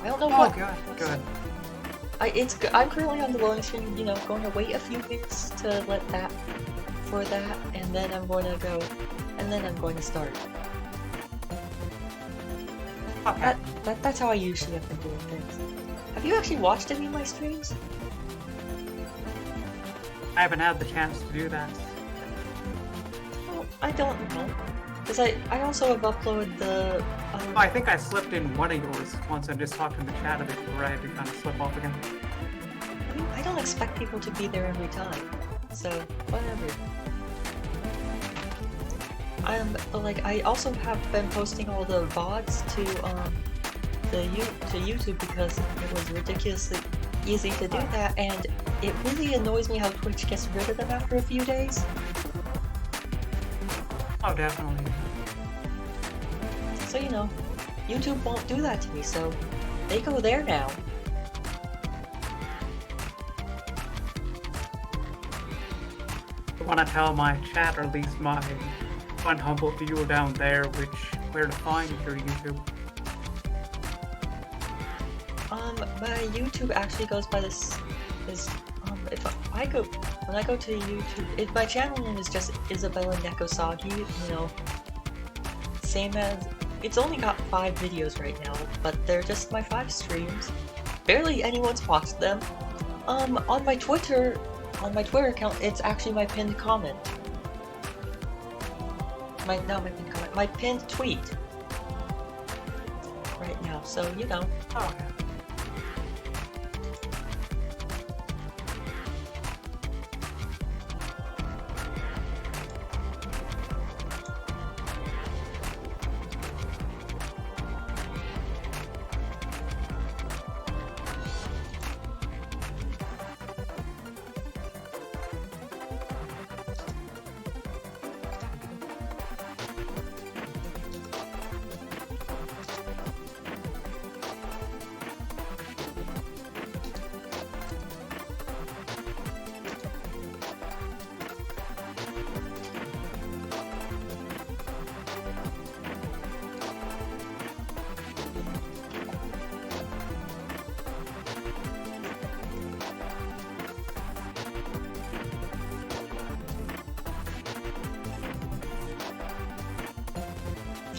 I don't know Oh, what. good. I'm currently on the loading screen. You know, going to wait a few minutes to let that for that, and then I'm going to go, and then I'm going to start. Okay. That's how I usually have been doing things. Have you actually watched any of my streams? I haven't had the chance to do that. Well, I don't know. Because I also have uploaded the... Oh, I think I slipped in one of yours once and just talked in the chat a bit before I had to kind of slip off again. I mean, I don't expect people to be there every time. So, whatever. But like, I also have been posting all the VODs to YouTube because it was ridiculously easy to do that, and it really annoys me how Twitch gets rid of them after a few days. Oh, definitely. So, you know, YouTube won't do that to me, so they go there now. I want to tell my chat, or at least my one humble viewer down there, where to find your YouTube. My YouTube actually goes by this, when I go to YouTube, my channel name is just Isabella Nekosagi, you know, same as, it's only got 5 videos right now, but they're just my 5 streams. Barely anyone's watched them. On my Twitter account, it's actually my pinned comment. My pinned tweet. Right now, so, you know. Oh, yeah.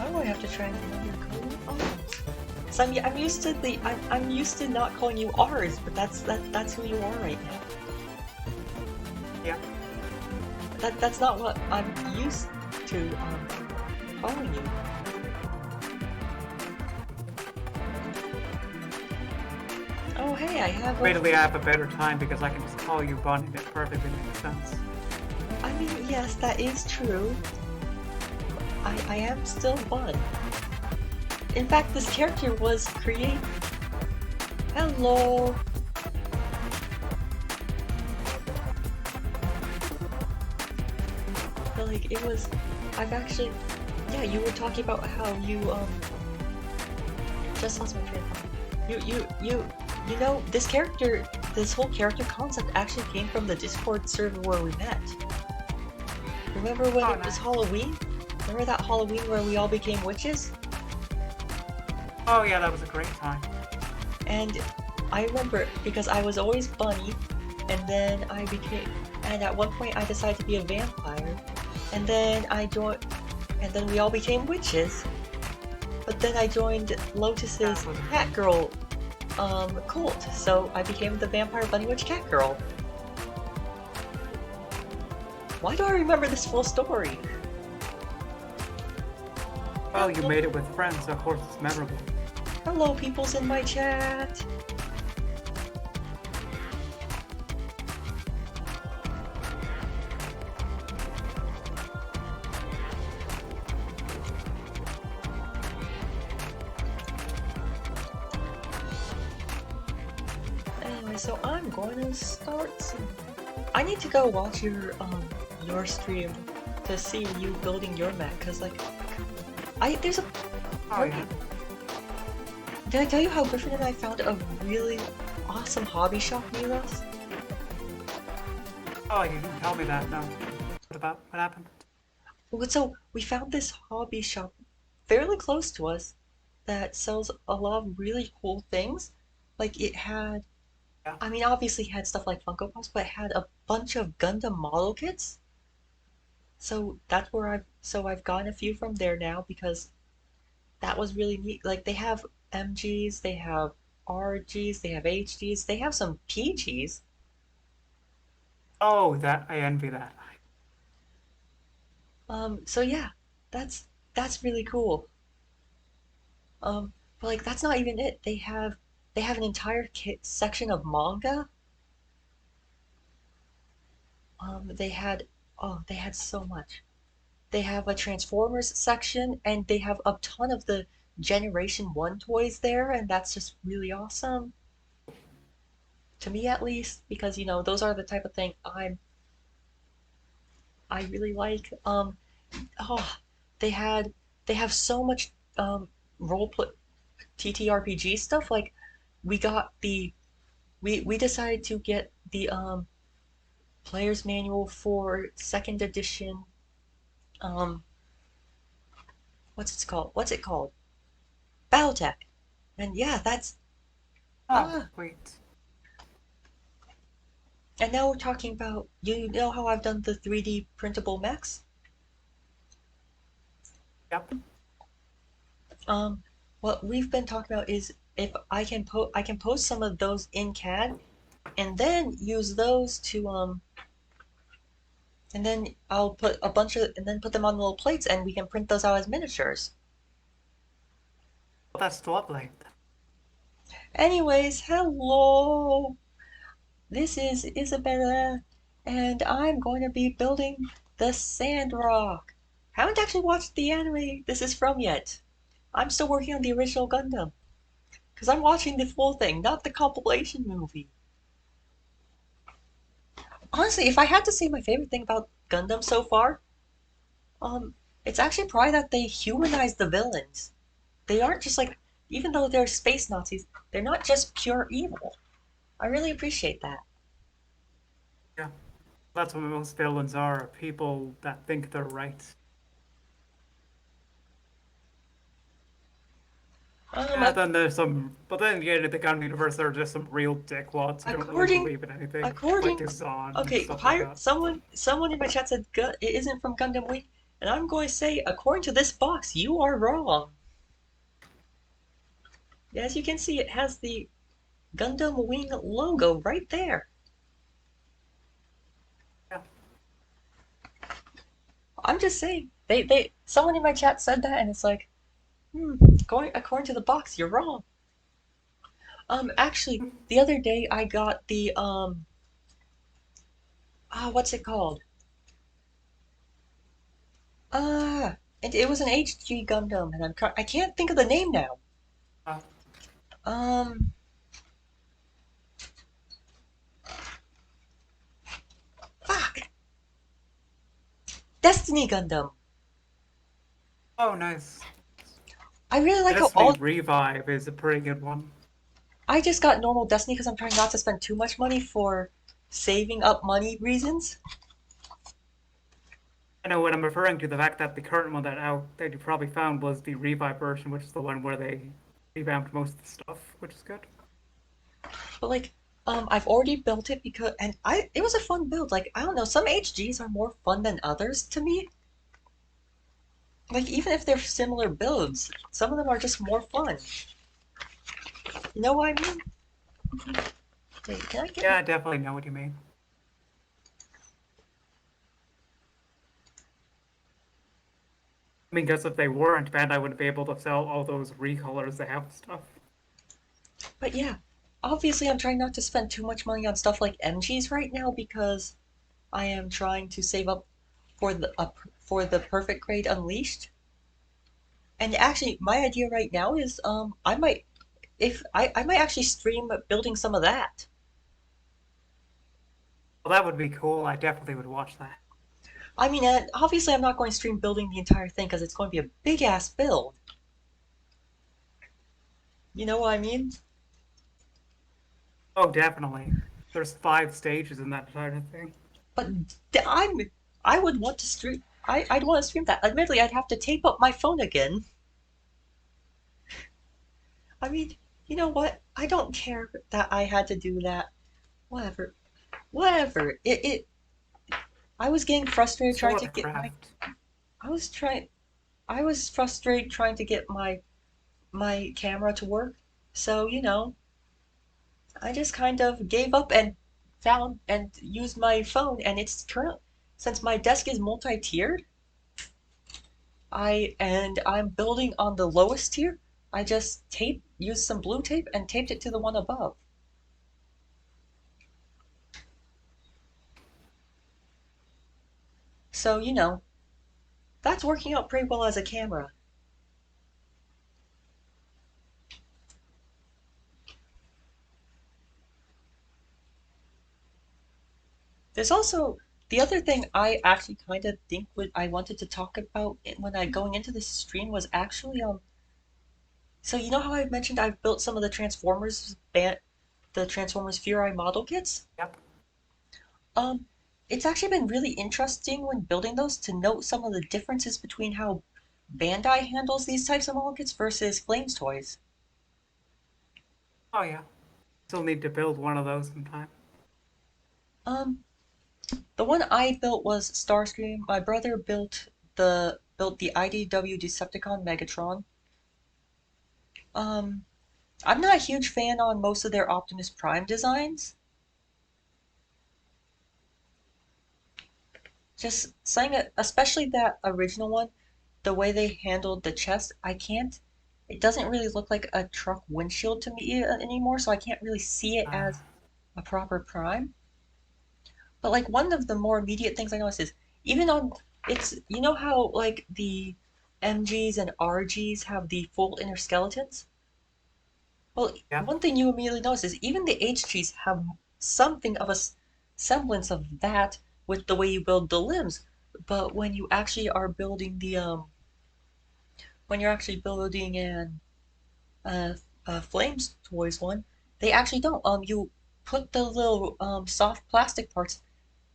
Oh, I have to try and remember to call you R's. So I'm used to not calling you R's, but that's who you are right now. Yeah. That's not what I'm used to calling you. Oh hey, I have. Admittedly, I have a better time because I can just call you Bunny and it perfectly makes sense. I mean, yes, that is true. I am still Bun. In fact, this character was created. Hello. But like, it was. I've actually. Yeah, you were talking about how you just lost my train of thought. You know, this whole character concept actually came from the Discord server where we met. Remember when it was Halloween? Remember that Halloween where we all became witches? Oh yeah, that was a great time. And I remember because I was always Bunny, and then and at one point I decided to be a vampire, and then we all became witches. But then I joined Lotus's Catgirl cult, so I became the Vampire Bunny Witch Catgirl. Why do I remember this full story? Well, you made it with friends, so of course it's memorable. Hello, peoples in my chat! Anyway, so I'm going to start soon. I need to go watch your stream to see you building your mech, cause like, there's a. Oh yeah. Did I tell you how Griffin and I found a really awesome hobby shop near us? Oh, you didn't tell me that, no. What happened? Well, so we found this hobby shop fairly close to us that sells a lot of really cool things. Like it had, Yeah. I mean, obviously it had stuff like Funko Pops, but it had a bunch of Gundam model kits. So that's where I've gotten a few from there now because that was really neat. Like they have MGs, they have RGs, they have HGs, they have some PGs. Oh, that I envy that. So yeah, that's that's really cool. But like that's not even it. They have an entire kit section of manga. They had they had so much. They have a Transformers section and they have a ton of the Generation 1 toys there, and that's just really awesome. To me at least, because those are the type of thing I really like. Oh, they had they have so much role play TTRPG stuff. Like we got the we decided to get the player's manual for second edition. Um, What's it called? Battletech. And yeah, that's Oh, ah. wait. And now we're talking about how I've done the 3D printable mechs. Yep. Um, what we've been talking about is if I can post some of those in CAD and then use those to and then I'll put a bunch of and then put them on little plates and we can print those out as miniatures. Well, that's lovely. Anyways, hello. This is Isabella and I'm going to be building the Sand Rock. Haven't actually watched the anime this is from yet. I'm still working on the original Gundam because I'm watching the full thing, not the compilation movie. Honestly, if I had to say my favorite thing about Gundam so far, um, it's actually probably that they humanize the villains. They aren't just like, even though they're space Nazis, they're not just pure evil. I really appreciate that. Yeah. That's what most villains are, people that think they're right. Yeah, Ac- then there's some, but then again, in the canon universe, there are just some real dickwads who don't really according, believe in anything, like according, Kazan and okay, stuff like pirate, that. someone in my chat said it isn't from Gundam Wing, and I'm going to say, according to this box, you are wrong. As you can see, it has the Gundam Wing logo right there. Yeah. I'm just saying. Someone in my chat said that, and it's like, going according to the box, you're wrong. Actually, the other day I got the what's it called? Ah, it was an HG Gundam, and I can't think of the name now. Uh, Um, fuck, Destiny Gundam. oh, nice. I really like how Destiny all. Revive is a pretty good one. I just got normal Destiny because I'm trying not to spend too much money for saving up money reasons. I know when I'm referring to the fact that the current one that you probably found was the Revive version, which is the one where they revamped most of the stuff, which is good. But like, I've already built it because, and it was a fun build. Like, I don't know, some HGs are more fun than others to me. Like, even if they're similar builds, some of them are just more fun. You know what I mean? Wait, can I get? Yeah, I definitely know what you mean. I mean, because if they weren't banned, I wouldn't be able to sell all those recolors they have and stuff. But yeah, obviously, I'm trying not to spend too much money on stuff like MGs right now because I am trying to save up for the perfect grade Unleashed. And actually, my idea right now is I might if I might actually stream building some of that. Well, that would be cool. I definitely would watch that. I mean, obviously, I'm not going to stream building the entire thing because it's going to be a big ass build. You know what I mean? Oh, definitely. There's 5 stages in that entire thing. But I would want to stream. I'd want to stream that. Admittedly, I'd have to tape up my phone again. I mean, you know what? I don't care that I had to do that. Whatever. Whatever. I was getting frustrated Still trying a to get my craft. I was trying I was frustrated trying to get my camera to work. So, I just kind of gave up and found and used my phone, and it's current since my desk is multi-tiered, I'm building on the lowest tier. I just used some blue tape and taped it to the one above. So, that's working out pretty well as a camera. There's also the other thing I actually kind of think what I wanted to talk about when I going into this stream was actually so you know how I mentioned I've built some of the Transformers Fury model kits? Yep. Um, it's actually been really interesting when building those to note some of the differences between how Bandai handles these types of model kits versus Flames Toys. Oh yeah. Still need to build one of those sometime. Um, the one I built was Starscream. My brother built the IDW Decepticon Megatron. Um, I'm not a huge fan on most of their Optimus Prime designs. Just saying it, especially that original one, the way they handled the chest, I can't. It doesn't really look like a truck windshield to me anymore, so I can't really see it Uh, as a proper Prime. But like one of the more immediate things I noticed is even on it's how like the MGs and RGs have the full inner skeletons? Well, yep. one thing you immediately notice is even the HGs have something of a semblance of that with the way you build the limbs. But when you're actually building uh, Flames Toys one, they actually don't. You put the little soft plastic parts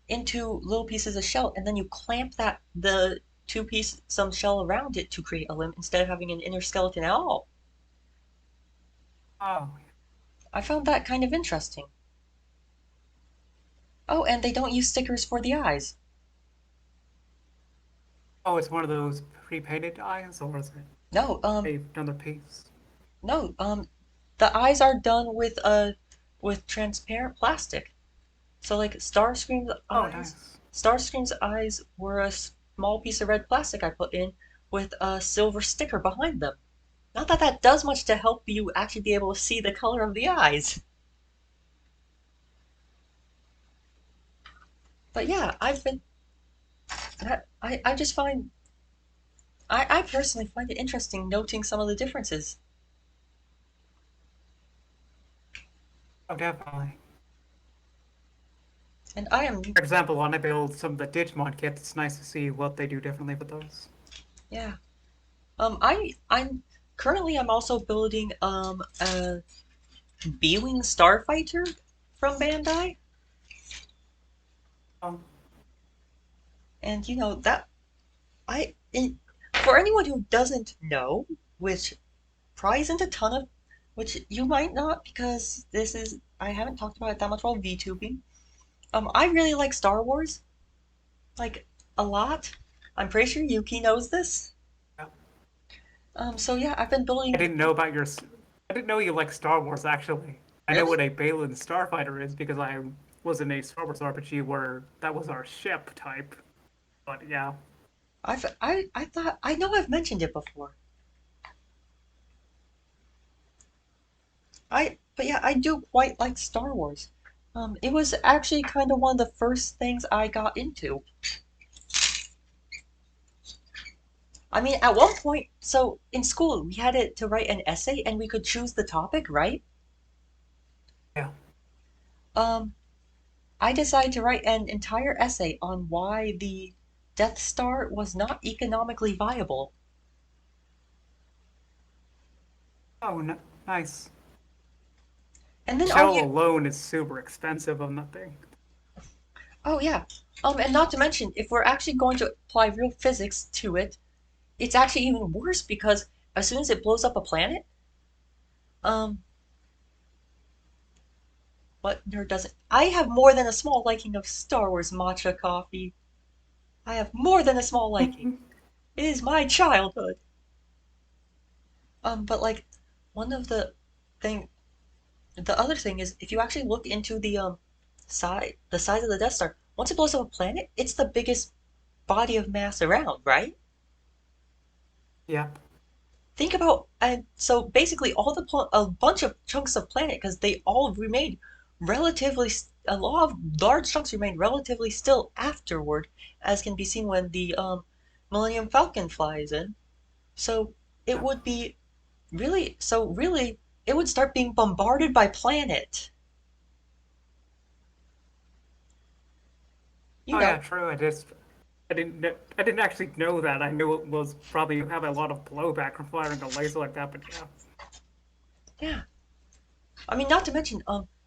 into little pieces of shell, and then you clamp the some shell around it to create a limb instead of having an inner skeleton at all. Oh, I found that kind of interesting. Oh, and they don't use stickers for the eyes. oh, it's one of those pre-painted eyes, or is it No, another piece? no, the eyes are done with transparent plastic. So like Oh, nice. Starscream's eyes were a small piece of red plastic I put in with a silver sticker behind them. Not that that does much to help you actually be able to see the color of the eyes. But yeah, I just find I personally find it interesting noting some of the differences. Oh, definitely. And I am For example, when I build some of the Digimon kits, it's nice to see what they do differently with those. yeah. I'm currently I'm also building a B-wing starfighter from Bandai, Oh, and that I in for anyone who doesn't know, which probably isn't a ton of, which you might not because this is I haven't talked about it that much while VTubing. I really like Star Wars, like a lot. I'm pretty sure Yuki knows this. yeah. So yeah, I've been I building. didn't know about your. I didn't know you like Star Wars actually. I know Really? what a Balin Starfighter is because I was in a Star Wars RPG where that was our ship type. But yeah, I thought I know I've mentioned it before. But yeah, I do quite like Star Wars. It was actually kind of one of the first things I got into. I mean, at one point, so in school, we had to write an essay and we could choose the topic, right? yeah. Um, I decided to write an entire essay on why the Death Star was not economically viable. Oh, nice. And then all Shell you, alone is super expensive on that thing. oh yeah, and not to mention, if we're actually going to apply real physics to it, it's actually even worse because as soon as it blows up a planet, Um, what nerd doesn't? I have more than a small liking of Star Wars matcha coffee. I have more than a small liking. It is my childhood. But like, one of thing, the other thing is if you actually look into the size of the Death Star, once it blows up a planet, it's the biggest body of mass around, right? Yep. Think about and so basically all a bunch of chunks of planet because they all remained relatively a lot of large chunks remained relatively still afterward, as can be seen when the Millennium Falcon flies in. So it Yep. would be really it would start being bombarded by planet. You Oh yeah, know, true. I didn't actually know that. I knew it was probably have a lot of blowback from firing a laser like that, but yeah. yeah. I mean, not to mention,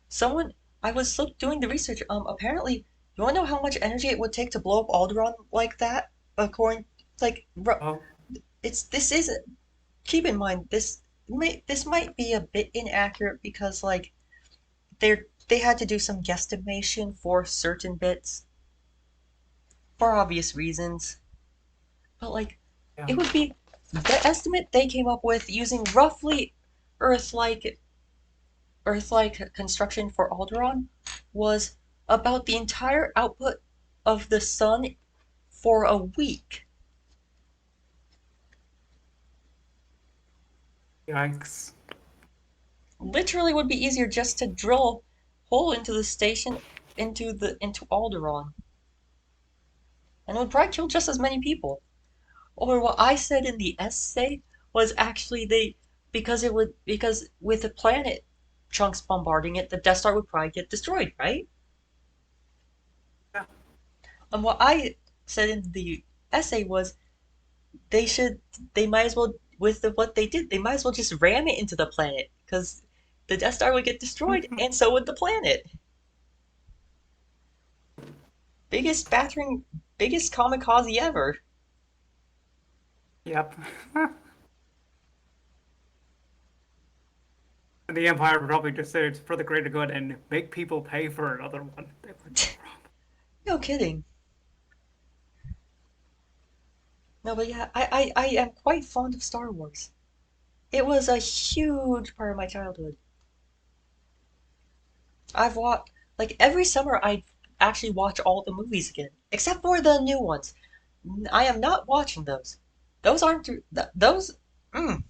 someone I was doing the research. Apparently, you want to know how much energy it would take to blow up Alderaan like that? According, like, Oh, it's this isn't. Keep in mind this might be a bit inaccurate because like they had to do some guesstimation for certain bits for obvious reasons, but like yeah. it would be the estimate they came up with using roughly Earth-like Earth-like construction for Alderaan was about the entire output of the sun for a week. Yikes. Literally would be easier just to drill a hole into the station into Alderaan, and it would probably kill just as many people. Or what I said in the essay was actually they because with the planet chunks bombarding it, the Death Star would probably get destroyed, right? Yeah. And what I said in the essay was they should they might as well what they did they might as well just ram it into the planet because the Death Star would get destroyed and so would the planet. Biggest battering, biggest kamikaze ever. Yep. And the Empire would probably just say it's for the greater good and make people pay for another one. They went so wrong. No kidding. No, but yeah, I am quite fond of Star Wars. It was a huge part of my childhood. I've watched like every summer I actually watch all the movies again, except for the new ones. I am not watching those. Those aren't those. Mm,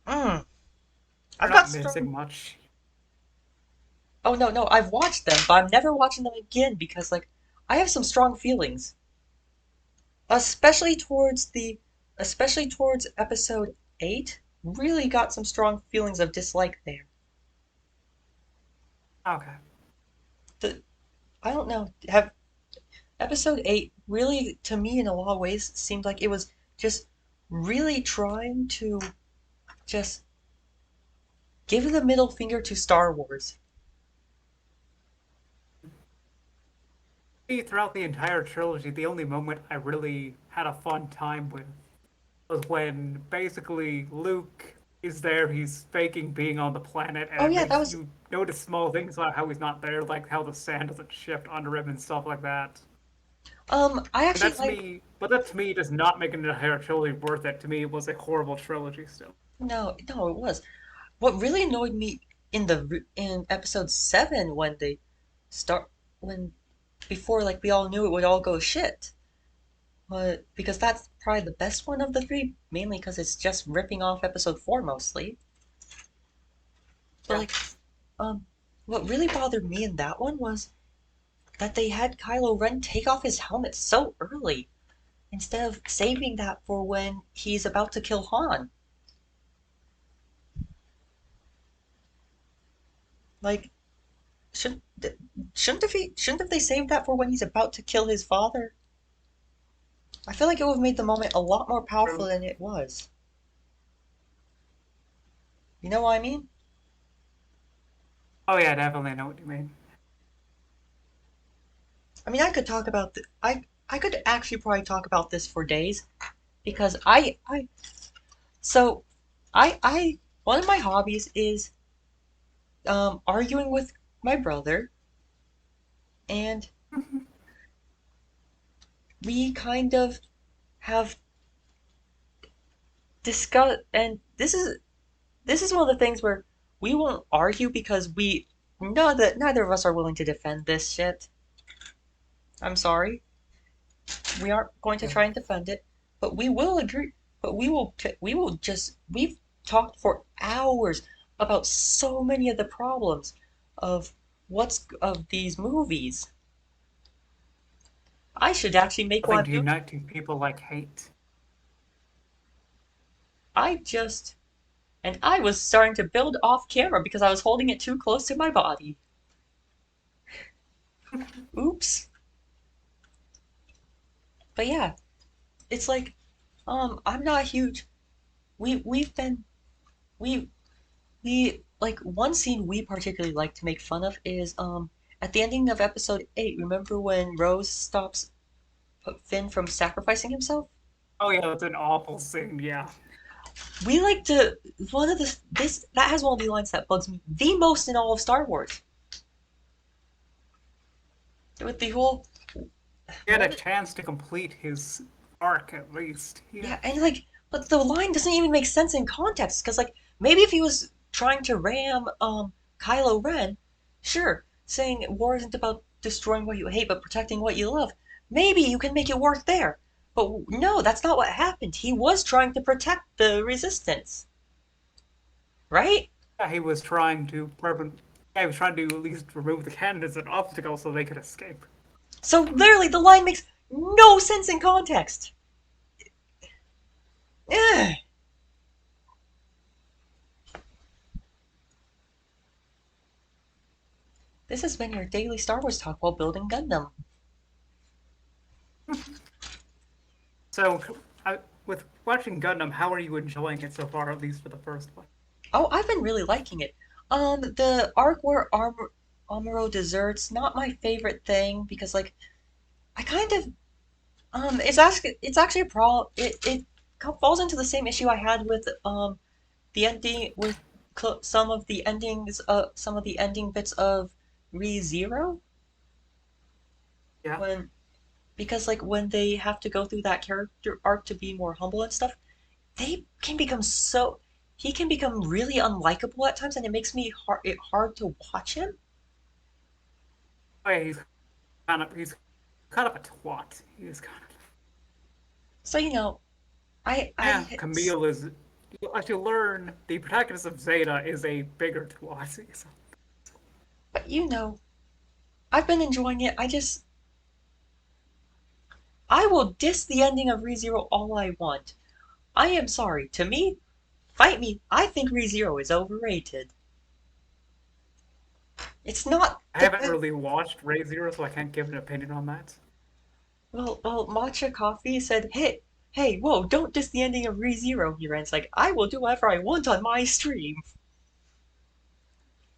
mm. They're I've got not strong. missing much. Oh no, I've watched them, but I'm never watching them again because like I have some strong feelings, especially especially towards episode 8. Really got some strong feelings of dislike there. Okay. The I don't know. Have episode 8 really, to me, in a lot of ways, seemed like it was just really trying to just give the middle finger to Star Wars. See, throughout the entire trilogy, the only moment I really had a fun time with was when basically Luke is there, he's faking being on the planet, and Oh it yeah, that makes was. you notice small things about how he's not there, like how the sand doesn't shift under him and stuff like that. I And actually that's like. me, but that to me does not make an entire trilogy worth it. To me, it was a horrible trilogy still. No, it was. What really annoyed me in episode 7 when they start when before like we all knew it would all go shit. But because that's probably the best one of the three, mainly because it's just ripping off episode 4 mostly. But Yeah. like, um, what really bothered me in that one was that they had Kylo Ren take off his helmet so early instead of saving that for when he's about to kill Han. Like, shouldn't shouldn't have they saved that for when he's about to kill his father? I feel like it would have made the moment a lot more powerful True. than it was. You know what I mean? Oh yeah, definitely know what you mean. I mean, I could talk about I could actually probably talk about this for days because so I one of my hobbies is arguing with my brother, and we kind of have discussed. And this is one of the things where we won't argue because we neither of us are willing to defend this shit. I'm sorry, we aren't going to Yeah, try and defend it, but we will agree. But we will just we've talked for hours about so many of the problems of of these movies. I should actually make nothing one to YouTube. unite two people like hate. I just and I was starting to build off camera because I was holding it too close to my body. Oops. But yeah, it's like I'm not huge. We've been we we like one scene we particularly like to make fun of is at the ending of episode 8. Remember when Rose stops Finn from sacrificing himself? Oh yeah, that's an awful scene. Yeah, We like to one of the this that has one of the lines that bugs me the most in all of Star Wars. With the whole he had a one chance to complete his arc at least. Yeah, Yeah, and like, but the line doesn't even make sense in context because, like, maybe if he was trying to ram Kylo Ren, sure, saying war isn't about destroying what you hate but protecting what you love, maybe you can make it work there. But no, that's not what happened. He was trying to protect the Resistance, right? yeah, he was trying to yeah, he was trying to at least remove the cannon as an obstacle so they could escape. So literally, the line makes no sense in context. Ugh. This has been your daily Star Wars talk while building Gundam. So, with watching Gundam, how are you enjoying it so far? At least for the first one. Oh, I've been really liking it. The arc where Amuro deserts, not my favorite thing because like I kind of it's actually a problem. It falls into the same issue I had with the ending with some of the ending bits of Re Zero Yeah, when because like when they have to go through that character arc to be more humble and stuff, they can become so he can become really unlikable at times, and it makes it hard to watch him. oh, yeah, he's kind of a twat. He's kind of So yeah. I Camille is. As you learn, the protagonist of Zeta is a bigger twat. So, but I've been enjoying it. I will diss the ending of ReZero all I want. I am sorry. To me, fight me. I think ReZero is overrated. It's not I the haven't best. really watched Ray Zero, so I can't give an opinion on that. Well, Matcha Coffee said, hey, whoa, don't diss the ending of ReZero here. And it's like, I will do whatever I want on my stream.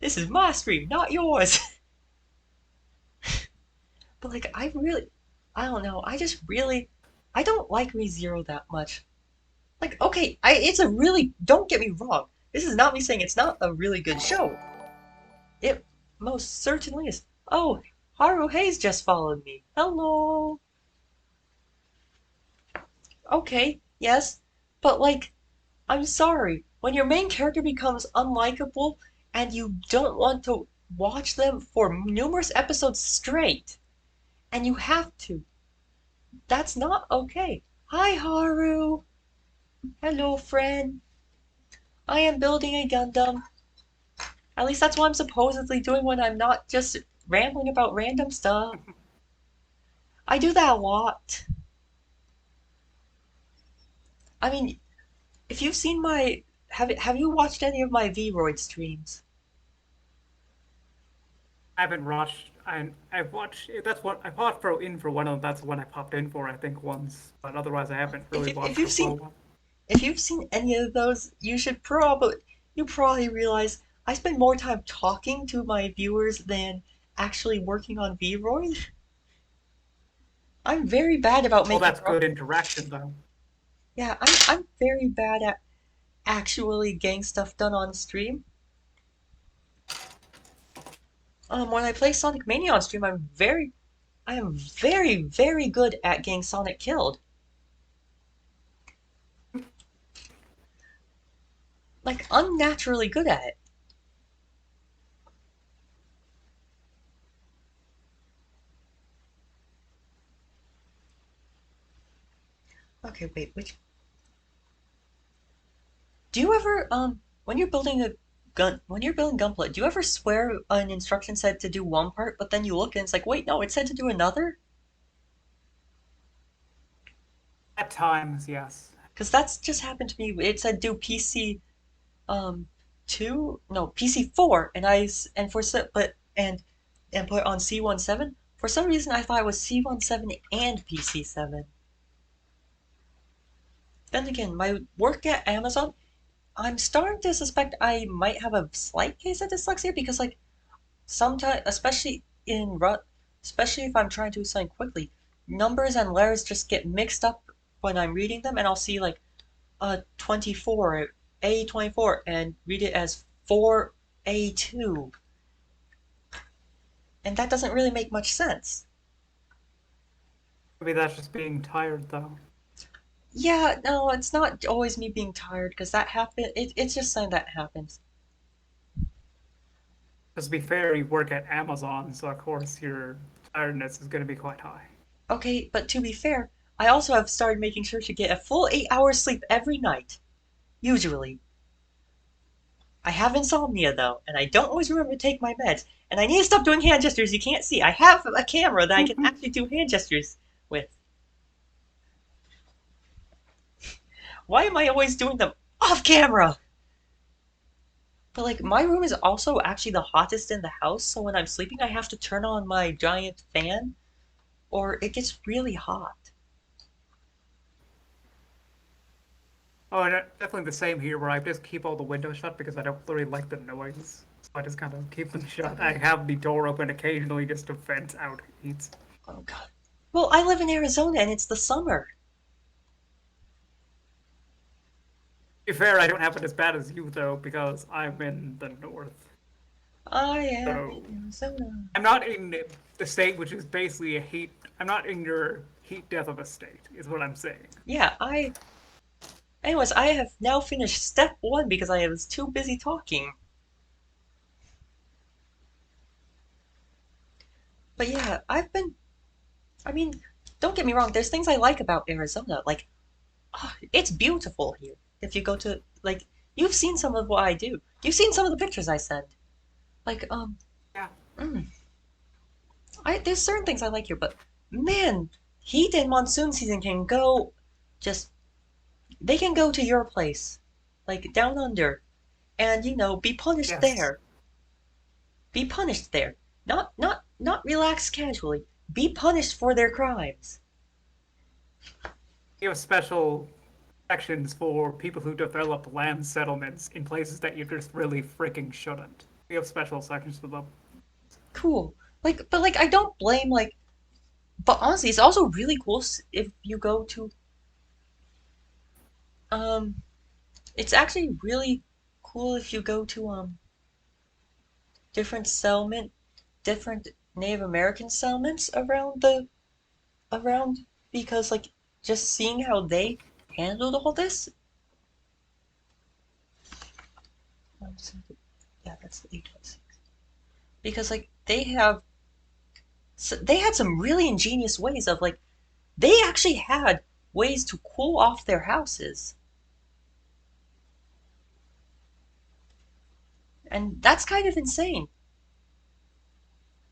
This is my stream, not yours. But like, I don't know. I don't like ReZero that much. Like, okay, don't get me wrong. This is not me saying it's not a really good show. It most certainly is. Oh, Haru Hayes just followed me. Hello. Okay, yes, but like, I'm sorry. When your main character becomes unlikable and you don't want to watch them for numerous episodes straight, and you have to, that's not okay. Hi, Haru. Hello, friend. I am building a Gundam. At least that's what I'm supposedly doing when I'm not just rambling about random stuff. I do that a lot. I mean, if you've seen my have you watched any of my Vroid streams? I haven't watched. I've watched. That's what I popped for one of them. That's the one I popped in for. I think once, but otherwise I haven't If really if watched you've a full seen one. if you've seen any of those, you probably realize I spend more time talking to my viewers than actually working on Vroid. I'm very bad about Well, making that's good interaction though. yeah, I'm very bad actually getting stuff done on stream. When I play Sonic Mania on stream, I am very, very good at getting Sonic killed. Like, unnaturally good at it. Okay, wait, which... Do you ever, when you're building a when you're building gunpla, do you ever swear an instruction said to do one part, but then you look and it's like, wait, no, it said to do another? At times, yes. Because that's just happened to me. It said do PC, um, 2, no, PC 4, and and for some, and put on C17. For some reason, I thought it was C17 and PC 7. Then again, my work at Amazon, I'm starting to suspect I might have a slight case of dyslexia because, like, sometimes, especially if I'm trying to do something quickly, numbers and letters just get mixed up when I'm reading them, and I'll see like 24, A24, and read it as 4A2, and that doesn't really make much sense. Maybe that's just being tired, though. Yeah, no, it's not always me being tired because that happen. It's just something that happens. Because to be fair, you work at Amazon, so of course your tiredness is going to be quite high. Okay, but to be fair, I also have started making sure to get a full 8 hours sleep every night. Usually. I have insomnia though, and I don't always remember to take my meds. And I need to stop doing hand gestures you can't see. I have a camera that I can actually do hand gestures with. Why am I always doing them off camera? But like, my room is also actually the hottest in the house, so when I'm sleeping, I have to turn on my giant fan, or it gets really hot. Oh, and definitely the same here, where I just keep all the windows shut because I don't really like the noise. So I just kind of keep them shut. I have the door open occasionally just to vent out heat. Oh god. Well, I live in Arizona and it's the summer. To be fair, I don't have it as bad as you, though, because I'm in the north. I am So in Arizona. I'm not in the state which is basically a heat. I'm not in your heat death of a state, is what I'm saying. Yeah, I. Anyways, I have now finished step 1 because I was too busy talking. But yeah, I mean, don't get me wrong, there's things I like about Arizona. Like, oh, it's beautiful here. If you go to, like, you've seen some of what I do. You've seen some of the pictures I send. Like, Yeah. mm, there's certain things I like here, but man, heat and monsoon season can go just, they can go to your place, like down under, and be punished Yes. there. Be punished there. Not relax casually. Be punished for their crimes. You have special sections for people who develop land settlements in places that you just really freaking shouldn't. We have special sections for them. Cool. But like I don't blame like but honestly, it's also really cool if you go to um it's actually really cool if you go to different settlement different Native American settlements around because like just seeing how they handled all this. Yeah, that's the 826. Because like they had some really ingenious ways of like they actually had ways to cool off their houses. And that's kind of insane.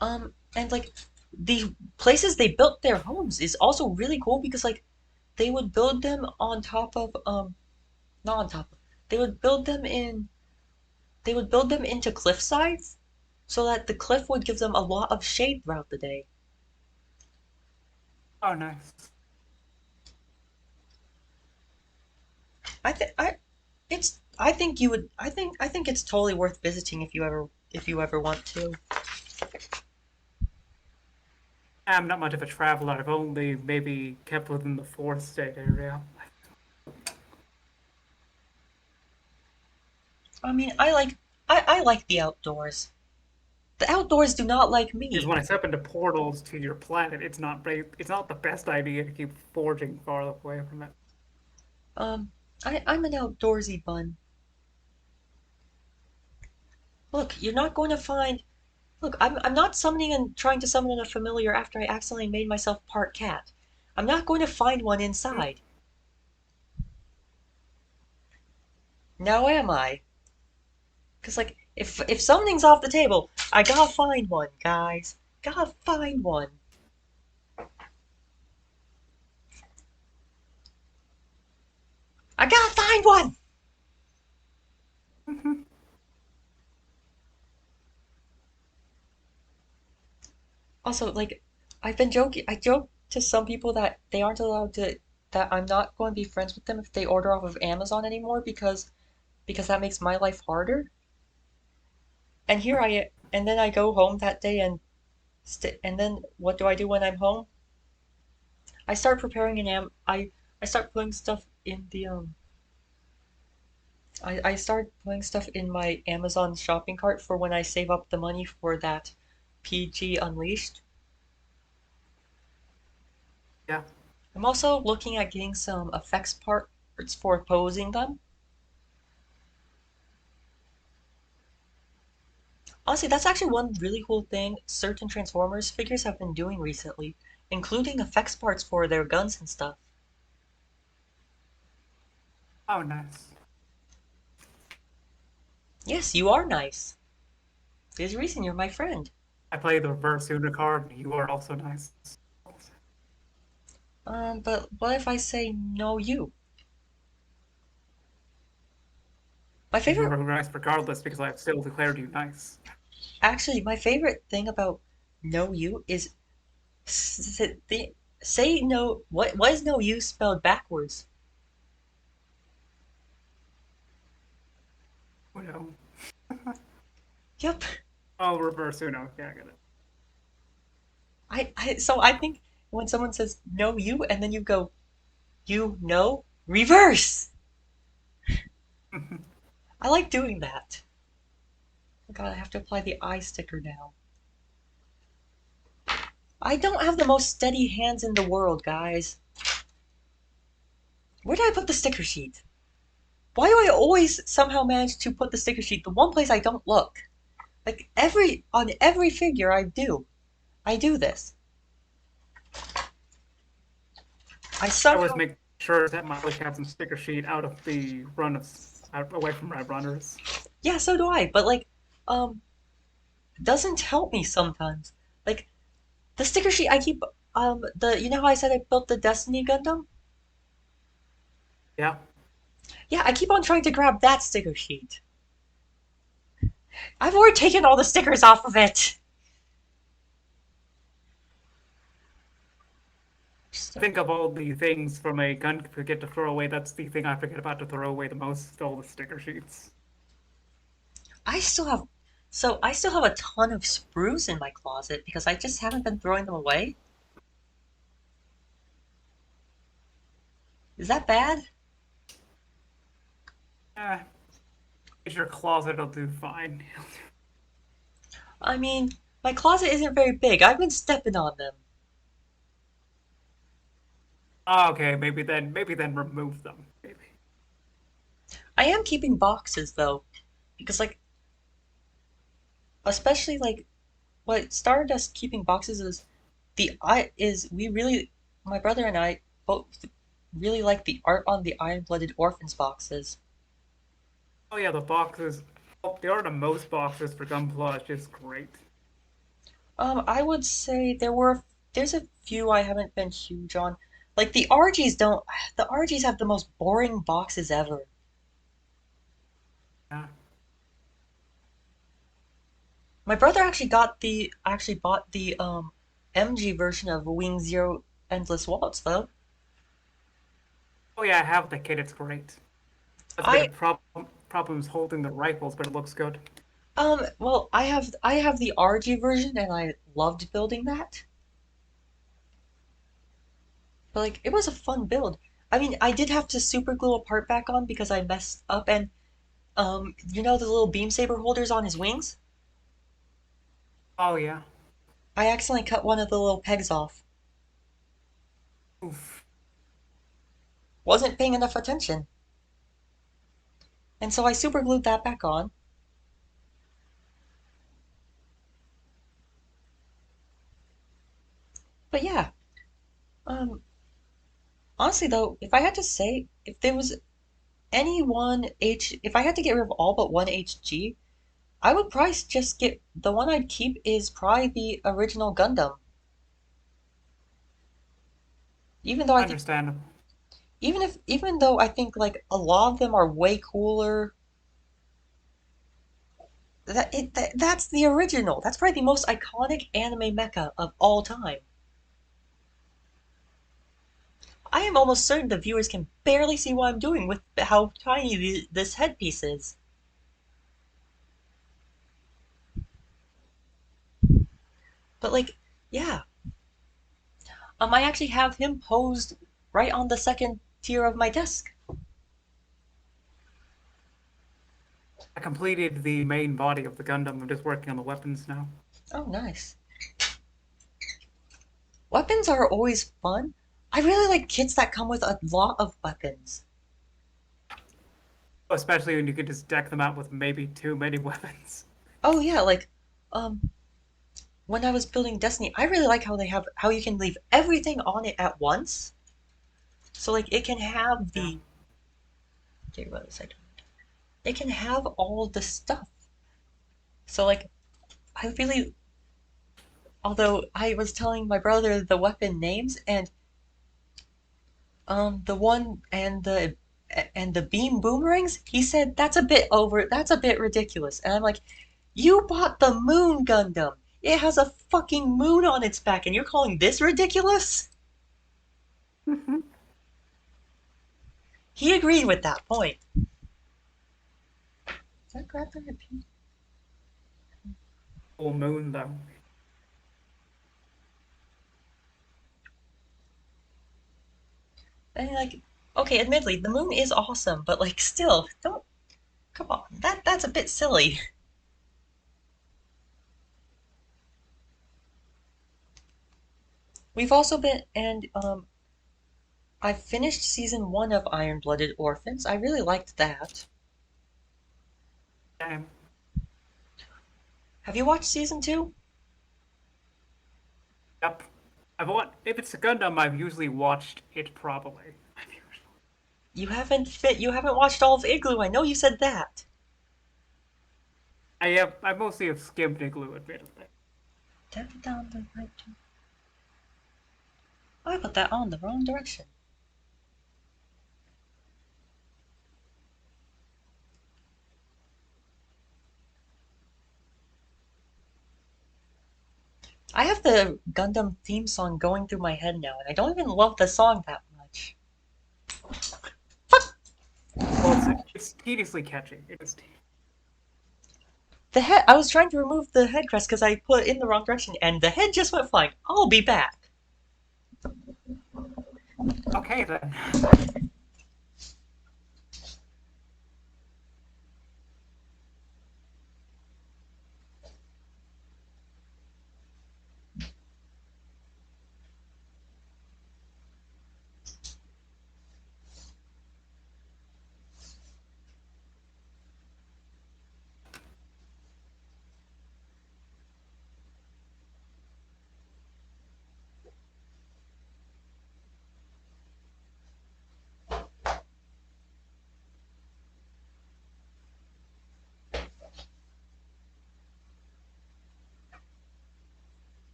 And like the places they built their homes is also really cool because like they would build them on top of not on top of, they would build them in they would build them into cliff sides so that the cliff would give them a lot of shade throughout the day. Oh, nice. I think I it's I think you would I think it's totally worth visiting if you ever want to. I'm not much of a traveler. I've only maybe kept within the fourth state area. I mean, I like the outdoors. The outdoors do not like Because me. when I step into portals to your planet, it's not the best idea to keep forging far away from it. Um, I'm an outdoorsy bun. Look, you're not going to find. Look, I'm not summoning and trying to summon a familiar after I accidentally made myself part cat. I'm not going to find one inside. Now am I? Because like, if summoning's off the table, I gotta find one, guys. Gotta find one. I gotta find one. Also, like, I've been joking. I joke to some people that they aren't allowed to. That I'm not going to be friends with them if they order off of Amazon anymore because that makes my life harder. And here I and then I go home that day and then what do I do when I'm home? I start preparing an am. I start putting stuff in the I start putting stuff in my Amazon shopping cart for when I save up the money for that PG Unleashed. Yeah. I'm also looking at getting some effects parts for posing them. Honestly, that's actually one really cool thing certain Transformers figures have been doing recently, including effects parts for their guns and stuff. Oh, nice. Yes, you are nice. There's a reason you're my friend. I play the reverse Una card. You are also nice. But what if I say no you? My You favorite, are nice regardless because I have still declared you nice. actually, my favorite thing about no you is say no. What is no you spelled backwards? Oh no. Yep. Oh, reverse Uno. Yeah, I get So I think when someone says no you and then you go you know reverse. it. I like doing that. Oh God, I have to apply the eye sticker now. I don't have the most steady hands in the world, guys. Where did I put the sticker sheet? Why do I always somehow manage to put the sticker sheet the one place I don't look? Like on every figure I do this. I I always somehow make sure that my Lick has some sticker sheet out of the run of away from my runners. yeah, so do I, but like um doesn't help me sometimes. Like the sticker sheet I keep the you know how I said I built the Destiny Gundam? Yeah. Yeah, I keep on trying to grab that sticker sheet. I've already taken all the stickers off of it. I So, think of all the things from a gun forget to throw away. That's the thing I forget about to throw away the most. All the sticker sheets. I still have I still have a ton of sprues in my closet because I just haven't been throwing them away. Is that bad? Eh, your closet will do fine. I mean, my closet isn't very big. I've been stepping on them. Ah, okay, maybe then remove them. Maybe. I am keeping boxes though, because like especially like what started us keeping boxes is the I is we really my brother and I both really like the art on the Iron-Blooded Orphans boxes. Oh yeah, the boxes. Oh, they are the most boxes for gunpla. It's just great. I would say there's a few I haven't been huge on. Like the RGs don't the RGs have the most boring boxes ever. Yeah. My brother actually bought the MG version of Wing Zero Endless Waltz though. Oh yeah, I have the kit. It's great. Has a bit I of problems holding the rifles, but it looks good. well I have the RG version and I loved building that. But like it was a fun build. I mean, I did have to super glue a part back on because I messed up and You know the little beam saber holders on his wings? Oh yeah. I accidentally cut one of the little pegs off. Oof. Wasn't paying enough attention. And so I super glued that back on. But yeah, um, honestly though, if I had to say, if there was any one if I had to get rid of all but one HG, I would probably just get the one I'd keep is probably the original Gundam. Even though I think, Understandable. even though I think like a lot of them are way cooler, that's the original. That's probably the most iconic anime mecha of all time. I am almost certain the viewers can barely see what I'm doing with how tiny this headpiece is. But like, yeah, I actually have him posed right on the second tier of my desk. I completed the main body of the Gundam. I'm just working on the weapons now. Oh, nice. Weapons are always fun. I really like kits that come with a lot of weapons. Especially when you could just deck them out with maybe too many weapons. Oh yeah, like, um, when I was building Destiny, I really like how you can leave everything on it at once. So like it can have Yeah. the okay, what was I doing? It can have all the stuff. So like I really although I was telling my brother the weapon names and the one and the beam boomerangs, he said that's a bit ridiculous. And I'm like, you bought the Moon Gundam. It has a fucking moon on its back, and you're calling this ridiculous? He agreed with that point. Is that grab the repeat? Full moon though. And like, okay, admittedly, the moon is awesome, but like, still, don't come on. That's a bit silly. We've also been and I've finished season 1 of Iron Blooded Orphans. I really liked that. Damn. Have you watched season 2? Yep. If it's a Gundam, I've usually watched it probably. You haven't watched all of Igloo. I know you said that. I mostly have skimmed Igloo admittedly. Down the right. I put that on the wrong direction. I have the Gundam theme song going through my head now, and I don't even love the song that much. Well, it's tediously catchy. It is. The head. I was trying to remove the head crest because I put it in the wrong direction, and the head just went flying. I'll be back. Okay then.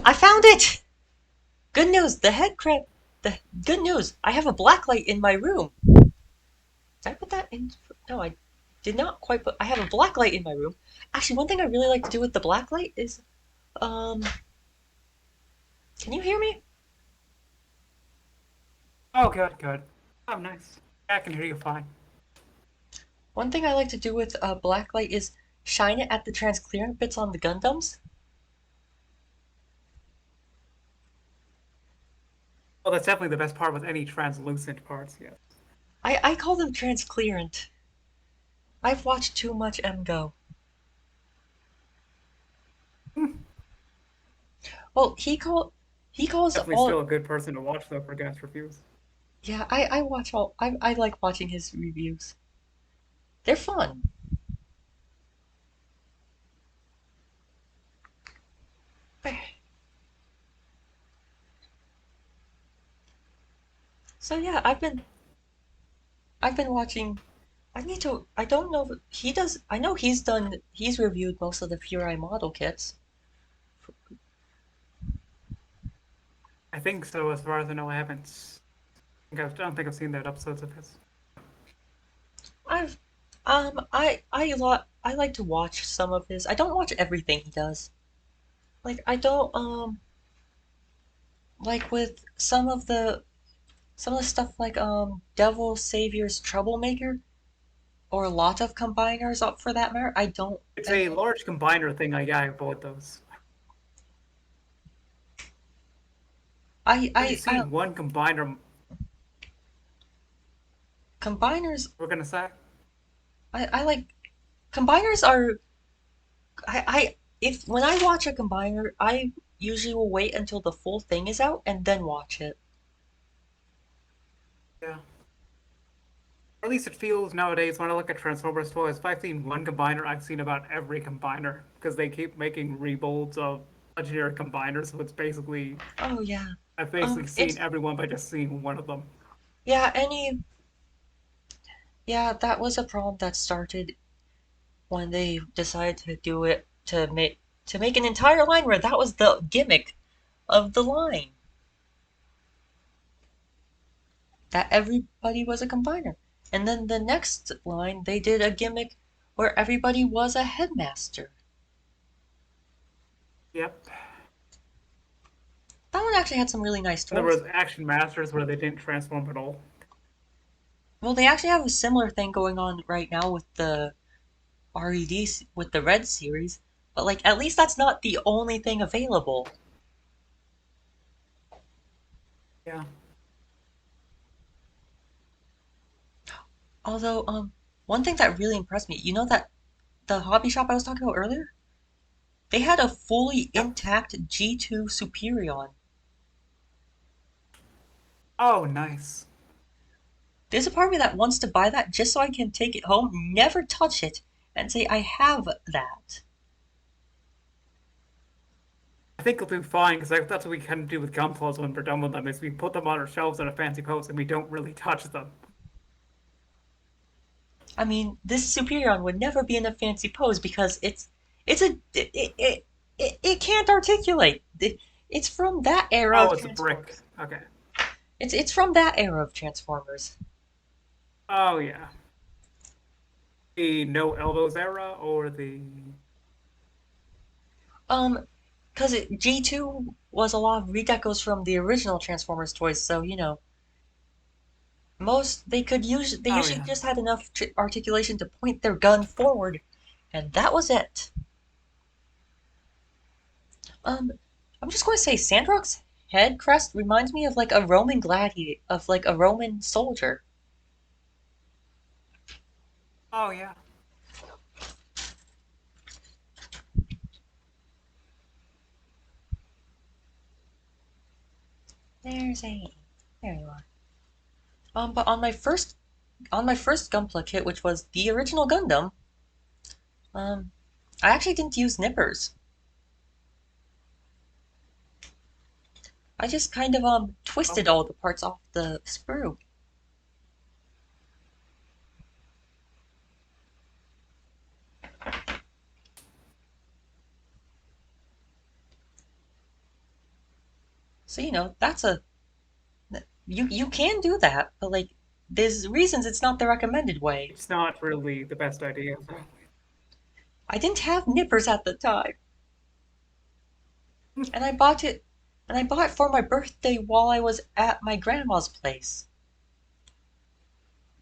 I found it. Good news. The head crest. The good news. I have a blacklight in my room. Did I put that in? No, I did not quite put. I have a blacklight in my room. Actually, one thing I really like to do with the blacklight is, um, can you hear me? Oh, good, good. Oh, nice. Yeah, I can hear you fine. One thing I like to do with blacklight is shine it at the transparent bits on the Gundams. Well, that's definitely the best part with any translucent parts, yes. I call them transclearant. I've watched too much M Go. Well, he calls Definitely all. still a good person to watch, though, for guest reviews. Yeah, I watch all. I like watching his reviews. They're fun. So yeah, I've been watching. I need to. I don't know. He does. I know he's done. He's reviewed most of the Furai model kits. I think so, as far as I know. I don't think I've seen that episodes of his. I've. I like to watch some of his. I don't watch everything he does. Like I don't. Like with some of the stuff like Devil Savior's Troublemaker or a lot of combiners up for that matter. I don't. It's Ever, a large combiner thing. I avoid those. Have you I seen one combiner? combiners. We're gonna say. I like combiners are I if when I watch a combiner, I usually will wait until the full thing is out and then watch it. Yeah. Or at least it feels nowadays when I look at Transformers toys. If I've seen one combiner, I've seen about every combiner because they keep making rebuilds of legendary combiners. So it's basically Oh yeah. I've basically seen It's everyone by just seeing one of them. yeah, yeah, that was a problem that started when they decided to do it to make an entire line where that was the gimmick of the line. That everybody was a combiner. And then the next line they did a gimmick where everybody was a headmaster. Yep. That one actually had some really nice There toys. was Action Masters where they didn't transform at all. Well, they actually have a similar thing going on right now with the RED with the Red series, but like at least that's not the only thing available. Yeah. Although, one thing that really impressed me, you know that the hobby shop I was talking about earlier, they had a fully Yep. intact G2 Superion. Oh, nice. There's a part of me that wants to buy that just so I can take it home, never touch it, and say I have that. I think it'll do fine because that's what we kind of do with gunplas when we're done with them is we put them on our shelves in a fancy pose and we don't really touch them. I mean, this Superion would never be in a fancy pose because it's a it can't articulate. It's from that era Oh, of it's a brick. Transformers. Okay. It's from that era of Transformers. Oh yeah. The no elbows era or the Um, because G2 was a lot of redecos from the original Transformers toys, so you know most they oh usually yeah. just had enough articulation to point their gun forward, and that was it. Um, I'm just going to say Sandrock's head crest reminds me of like a Roman gladiator, of like a Roman soldier. Oh yeah. There's a there you are. But on my first Gunpla kit, which was the original Gundam, um, I actually didn't use nippers. I just kind of Oh, twisted all the parts off the sprue. So you know that's a you can do that, but like there's reasons it's not the recommended way. it's not really the best idea. I didn't have nippers at the time, and I bought it. And I bought it for my birthday while I was at my grandma's place,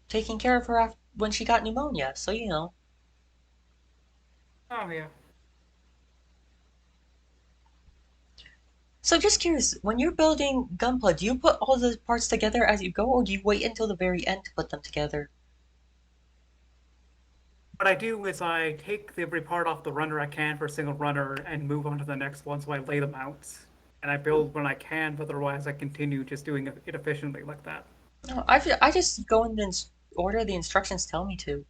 taking care of her when she got pneumonia. So, you know. Oh yeah. So just curious, when you're building gunpla, do you put all the parts together as you go, or do you wait until the very end to put them together? What I do is I take every part off the runner I can for a single runner and move on to the next one, so I lay them out. And I build when I can, but otherwise I continue just doing it efficiently like that. No, I just go in the order the instructions tell me to.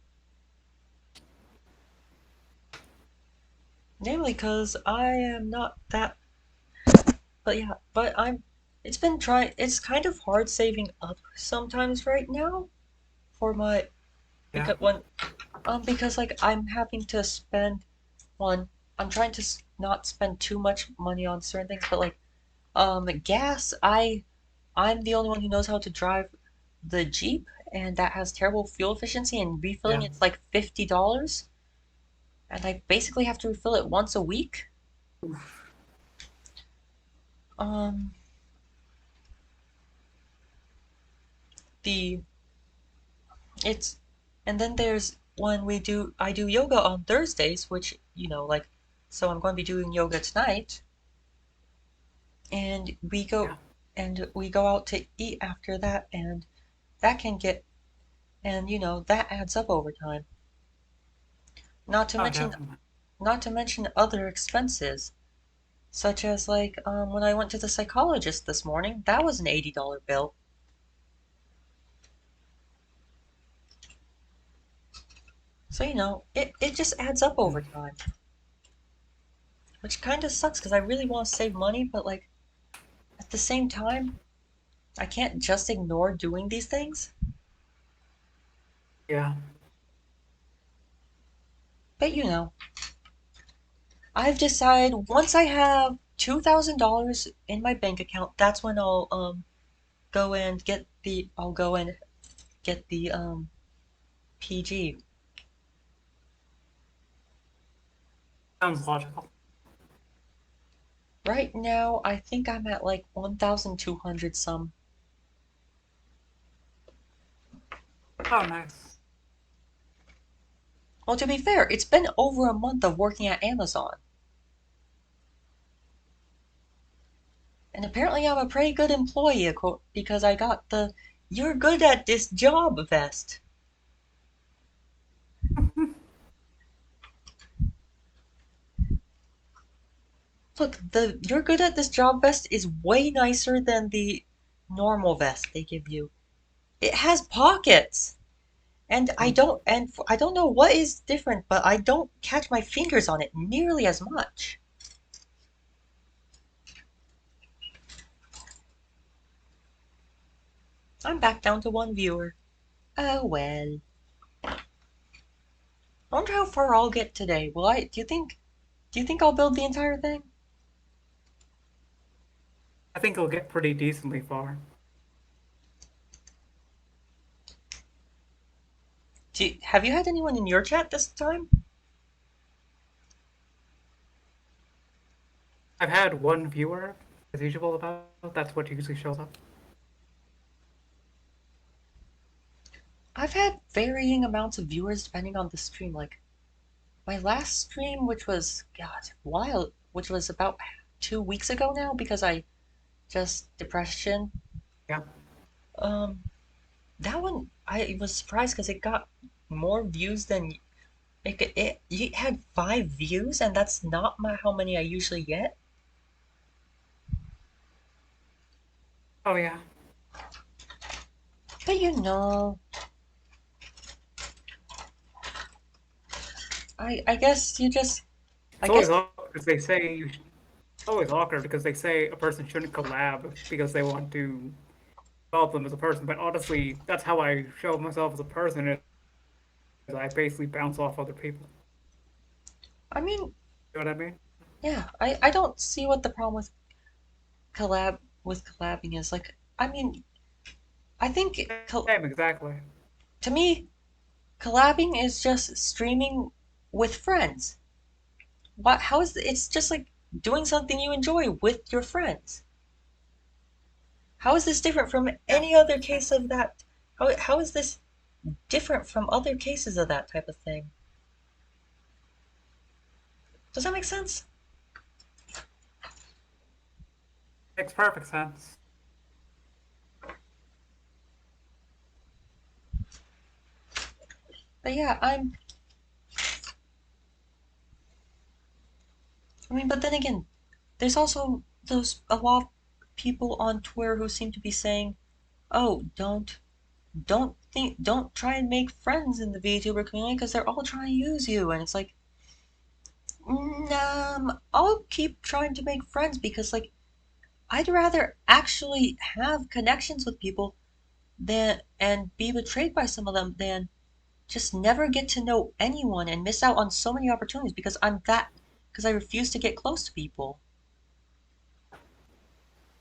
Namely, because I am not that. But yeah, but I'm. It's been trying. It's kind of hard saving up sometimes right now for my Yeah. because like I'm having to spend one. I'm trying to not spend too much money on certain things, but like gas. I'm the only one who knows how to drive the Jeep, and that has terrible fuel efficiency. And refilling Yeah. it's like $50, and I basically have to refill it once a week. Um, the it's and then there's when I do yoga on Thursdays, which like so I'm going to be doing yoga tonight, and Yeah. we go out to eat after that, and that can get and that adds up over time. Not to Oh, mention definitely. not to mention other expenses, such as like when I went to the psychologist this morning, that was an $80 bill. So it just adds up over time, which kind of sucks because I really want to save money, but like at the same time, I can't just ignore doing these things. Yeah. But I've decided once I have $2,000 in my bank account, that's when I'll go and get the PG. Sounds logical. Right now, I think I'm at like 1,200 some. Oh, nice. Well, to be fair, it's been over a month of working at Amazon. And apparently I'm a pretty good employee because I got the "You're good at this job" vest. Look, the "You're good at this job" vest is way nicer than the normal vest they give you. It has pockets. And I don't know what is different, but I don't catch my fingers on it nearly as much. I'm back down to one viewer. Oh well. I wonder how far I'll get today. Will I? Do you think I'll build the entire thing? I think it'll get pretty decently far. Have you had anyone in your chat this time? I've had one viewer, as usual, about that's what usually shows up. I've had varying amounts of viewers depending on the stream. Like my last stream, which was which was about 2 weeks ago now, because I just depression. Yeah. Um, that one I was surprised because it got more views than it had 5 views, and that's not how many I usually get. Oh yeah. But I guess you just I It's guess always awkward because they say always awkward because they say a person shouldn't collab because they want to develop them as a person. But honestly, that's how I show myself as a person. Is I basically bounce off other people. I mean You know what I mean? yeah, I don't see what the problem with collabing is. Like I mean I think Same, exactly. to me collabing is just streaming with friends. What how is it's just like doing something you enjoy with your friends. How is this different from Yeah, any other case exactly. of that? How is this different from other cases of that type of thing? Does that make sense? Makes perfect sense. But yeah, I mean, but then again, there's also those a lot of people on Twitter who seem to be saying, "Oh, don't try and make friends in the VTuber community because they're all trying to use you." And it's like, I'll keep trying to make friends because like I'd rather actually have connections with people than and be betrayed by some of them than just never get to know anyone and miss out on so many opportunities because I refuse to get close to people.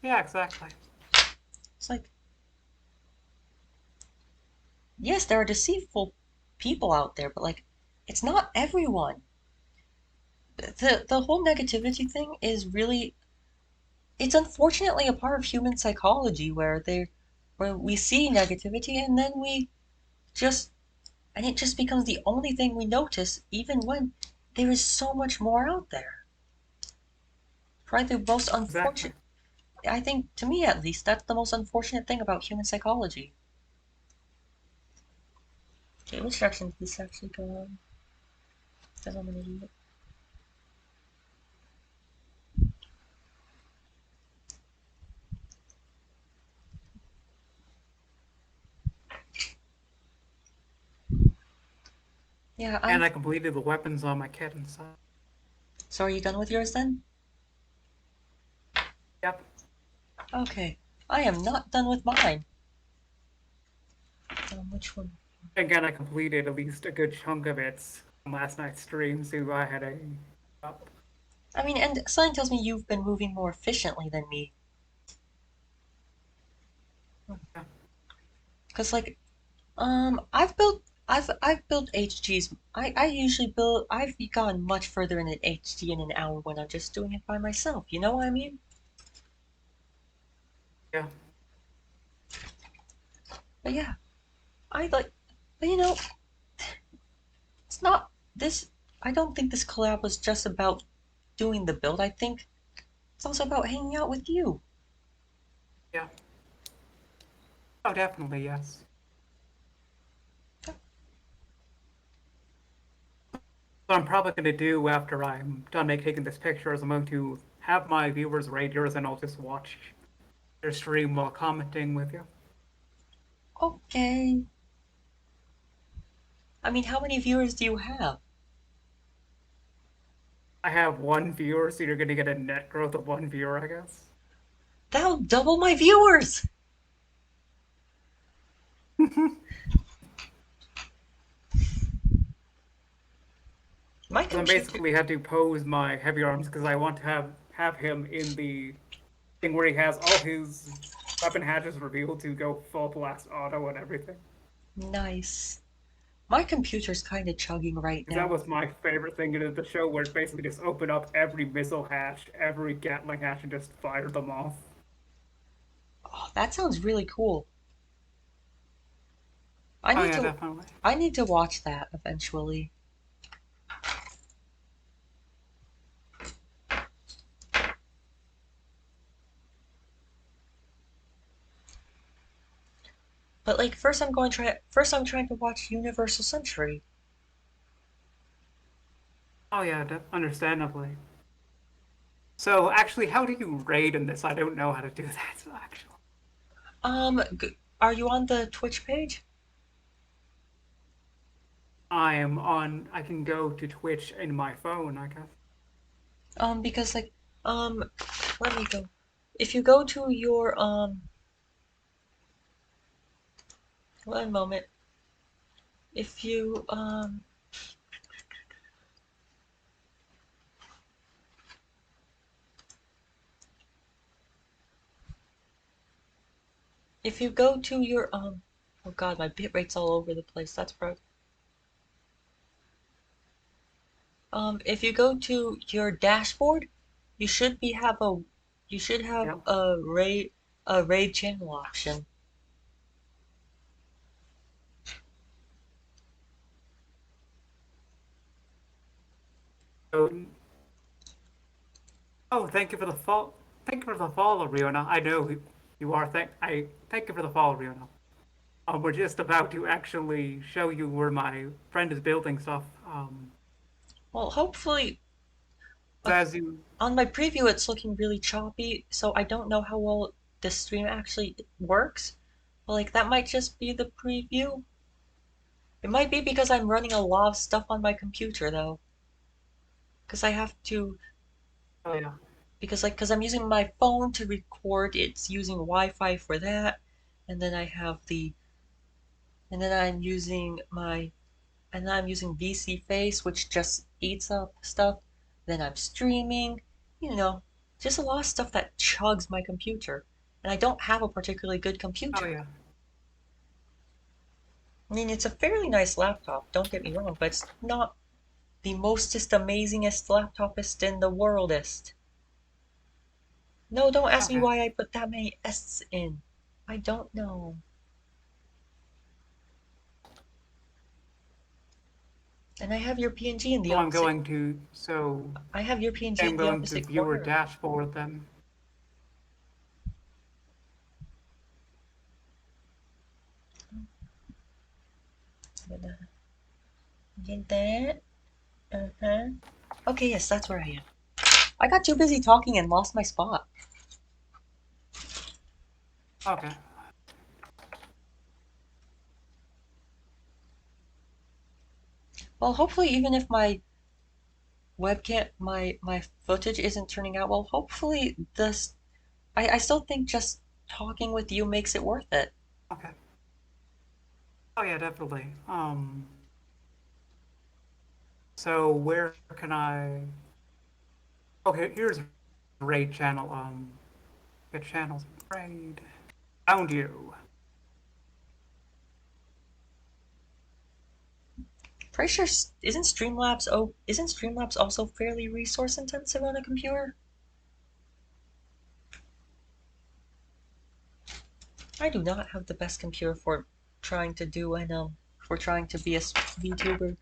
Yeah, exactly. It's like, yes, there are deceitful people out there, but like it's not everyone. The whole negativity thing is really it's unfortunately a part of human psychology where we see negativity and then we just and it just becomes the only thing we notice even when there is so much more out there. Probably the most Exactly. unfortunate I think to me at least that's the most unfortunate thing about human psychology. Okay, which direction did this actually go on? Because I'm an idiot. Yeah, And I'm I completed the weapons on my kit inside. so are you done with yours then? Yep. Okay. I am not done with mine. Which one? Again, I completed at least a good chunk of it on last night's stream, so I had a up. I mean, and something tells me you've been moving more efficiently than me. Yeah. Cause like, I've built HGs. I usually build. I've gone much further in an HG in an hour when I'm just doing it by myself. You know what I mean? Yeah. But yeah, I like. But you know, it's not this. I don't think this collab was just about doing the build. I think it's also about hanging out with you. Yeah. Oh, definitely, yes. What I'm probably going to do after I'm done taking this picture is I'm going to have my viewers rate yours and I'll just watch your stream while commenting with you. Okay. I mean, how many viewers do you have? I have one viewer, so you're going to get a net growth of one viewer, I guess. That'll double my viewers. My I computer. basically had to pose my heavy arms because I want to have him in the thing where he has all his weapon hatches revealed to go full blast auto and everything. Nice. My computer's kind of chugging right Because that now. was my favorite thing in the show, where it basically just opened up every missile hatch, every Gatling hatch, and just fired them off. Oh, that sounds really cool. I Oh need yeah, to definitely. I need to watch that eventually. But like first I'm trying to watch Universal Century. Oh yeah, understandably. So actually, how do you raid in this? I don't know how to do that actually. Are you on the Twitch page? I am on. I can go to Twitch in my phone, I guess. Because like um let me go. If you go to your one moment. If you if you go to your oh god, my bit rate's all over the place. That's probably if you go to your dashboard, you should be have a you should have Yep. a rate a raid channel option. So, oh, thank you for the fall. Thank you for the follow, Riona. I know who you are. Thank you for the follow, Riona. We're just about to actually show you where my friend is building stuff. Well, hopefully, As you, on my preview, it's looking really choppy, so I don't know how well the stream actually works. But, like, that might just be the preview. It might be because I'm running a lot of stuff on my computer, though. Because I have to, oh yeah, because I'm using my phone to record, it's using Wi-Fi for that. And then I have the, and then I'm using VC Face, which just eats up stuff. Then I'm streaming, you know, just a lot of stuff that chugs my computer. And I don't have a particularly good oh computer. yeah, I mean, it's a fairly nice laptop, don't get me wrong, but it's not the mostest amazingest laptopist in the worldest. No, don't ask me okay. why I put that many S's in. I don't know. And I have your PNG in the So I'm opposite. going to, so I have your PNG in I'm the going to opposite viewer corner. dashboard then. Get that. Uh-huh. Okay, yes, that's where I am. I got too busy talking and lost my spot. Okay. Well, hopefully, even if my webcam, my footage isn't turning out well, hopefully this. I still think just talking with you makes it worth it. Okay. Oh yeah, definitely. So where can I? Okay, here's raid channel. Get channels raid. Found you. Pretty sure isn't Streamlabs also fairly resource intensive on a computer? I do not have the best computer for trying to do an for trying to be a VTuber.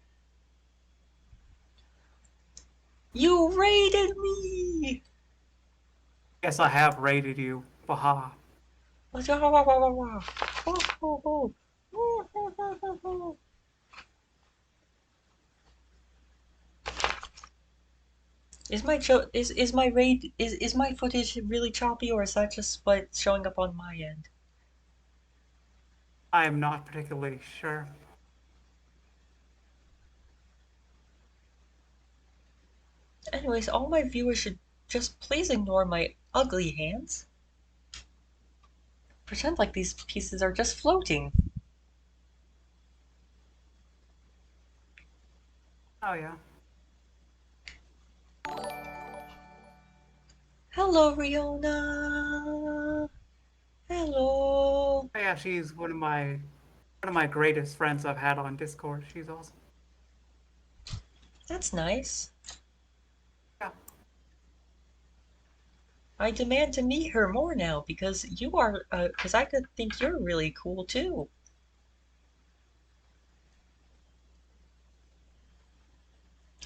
You raided me! Yes, I have raided you. Baha. Is my raid is my footage really choppy, or is that just what's showing up on my end? I am not particularly sure. Anyways, all my viewers should just please ignore my ugly hands. Pretend like these pieces are just floating. Oh yeah. Hello, Riona. Hello. Oh, yeah, she's one of my greatest friends I've had on Discord. She's awesome. That's nice. Yeah. I demand to meet her more now because because I could think you're really cool too.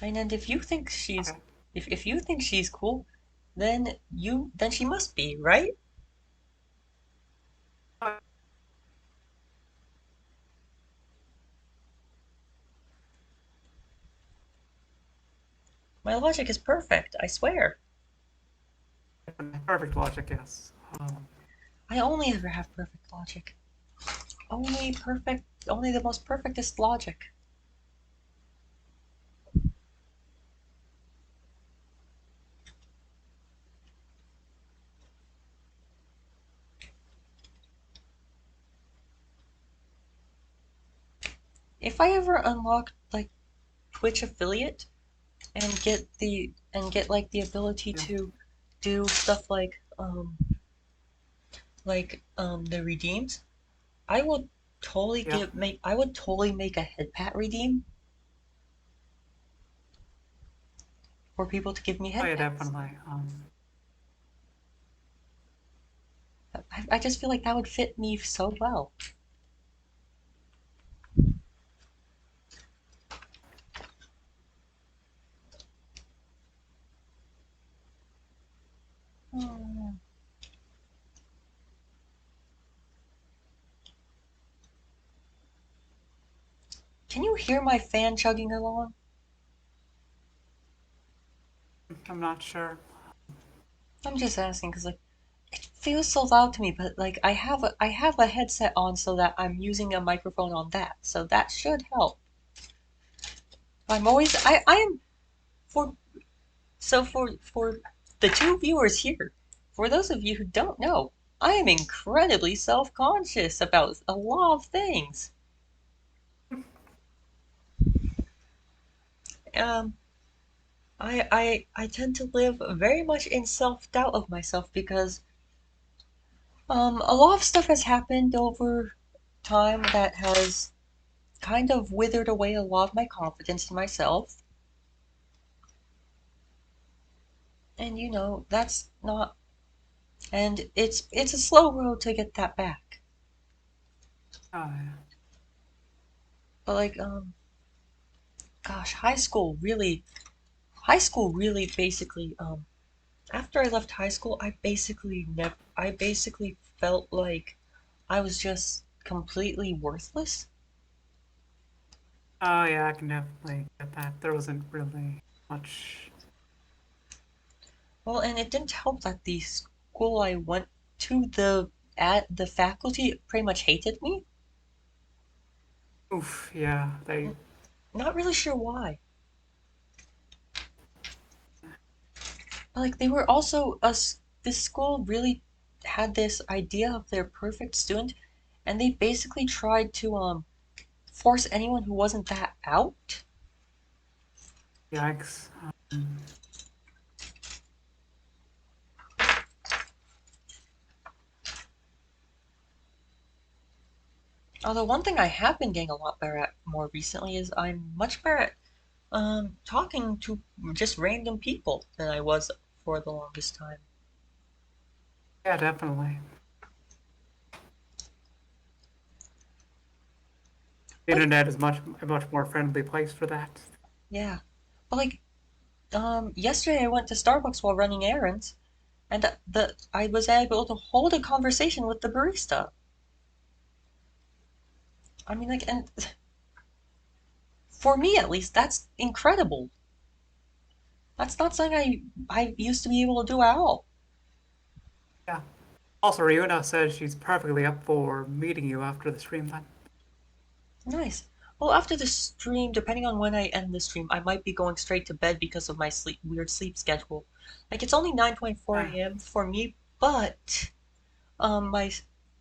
And if you think Okay. if you think she's cool, then she must be, right? Oh, My logic is perfect, I swear. perfect logic, yes. I only ever have perfect logic. Only the most perfectest logic. If I ever unlock like Twitch affiliate and get like the ability Yeah. to do stuff like the redeems, Yeah. I would totally make a head pat redeem for people to give me Oh head yeah, pats. definitely. I just feel like that would fit me so well. Hmm. Can you hear my fan chugging along? I'm not sure. I'm just asking because like it feels so loud to me, but like I have a headset on so that I'm using a microphone on that, so that should help. I am for for the two viewers here, for those of you who don't know, I am incredibly self-conscious about a lot of things. Um, I tend to live very much in self-doubt of myself because a lot of stuff has happened over time that has kind of withered away a lot of my confidence in myself. And that's not and it's a slow road to get that back. Uh, But like gosh, high school really basically after I left high school, I basically felt like I was just completely worthless. oh yeah, I can definitely get that. There wasn't really much. Well, and it didn't help that the school I went to, the faculty pretty much hated me. Oof, yeah, they. Not really sure why. But like they were also us. This school really had this idea of their perfect student, and they basically tried to force anyone who wasn't that out. Yikes. Although one thing I have been getting a lot better at more recently is I'm much better at talking to just random people than I was for the longest time. Yeah, definitely. The Like internet is a much more friendly place for that. yeah, but like yesterday I went to Starbucks while running errands, and the I was able to hold a conversation with the barista. I mean, like, and for me at least, that's incredible. That's not something I used to be able to do at all. Yeah. Also, Ryuna says she's perfectly up for meeting you after the stream then. Nice. Well, after the stream, depending on when I end the stream, I might be going straight to bed because of my weird sleep schedule. Like it's only 9:24 Ah, a.m. for me, but my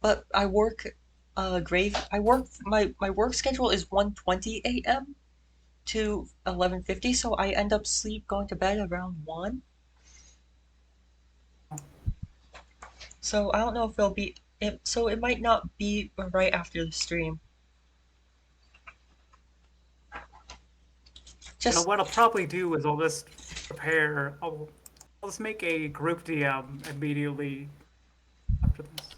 but I work grave I work my work schedule is 1:20 a.m. to 11:50, so I end up going to bed around 1. So I don't know if so it might not be right after the stream. you know Just what I'll probably do is I'll just prepare. I'll just make a group DM immediately after this.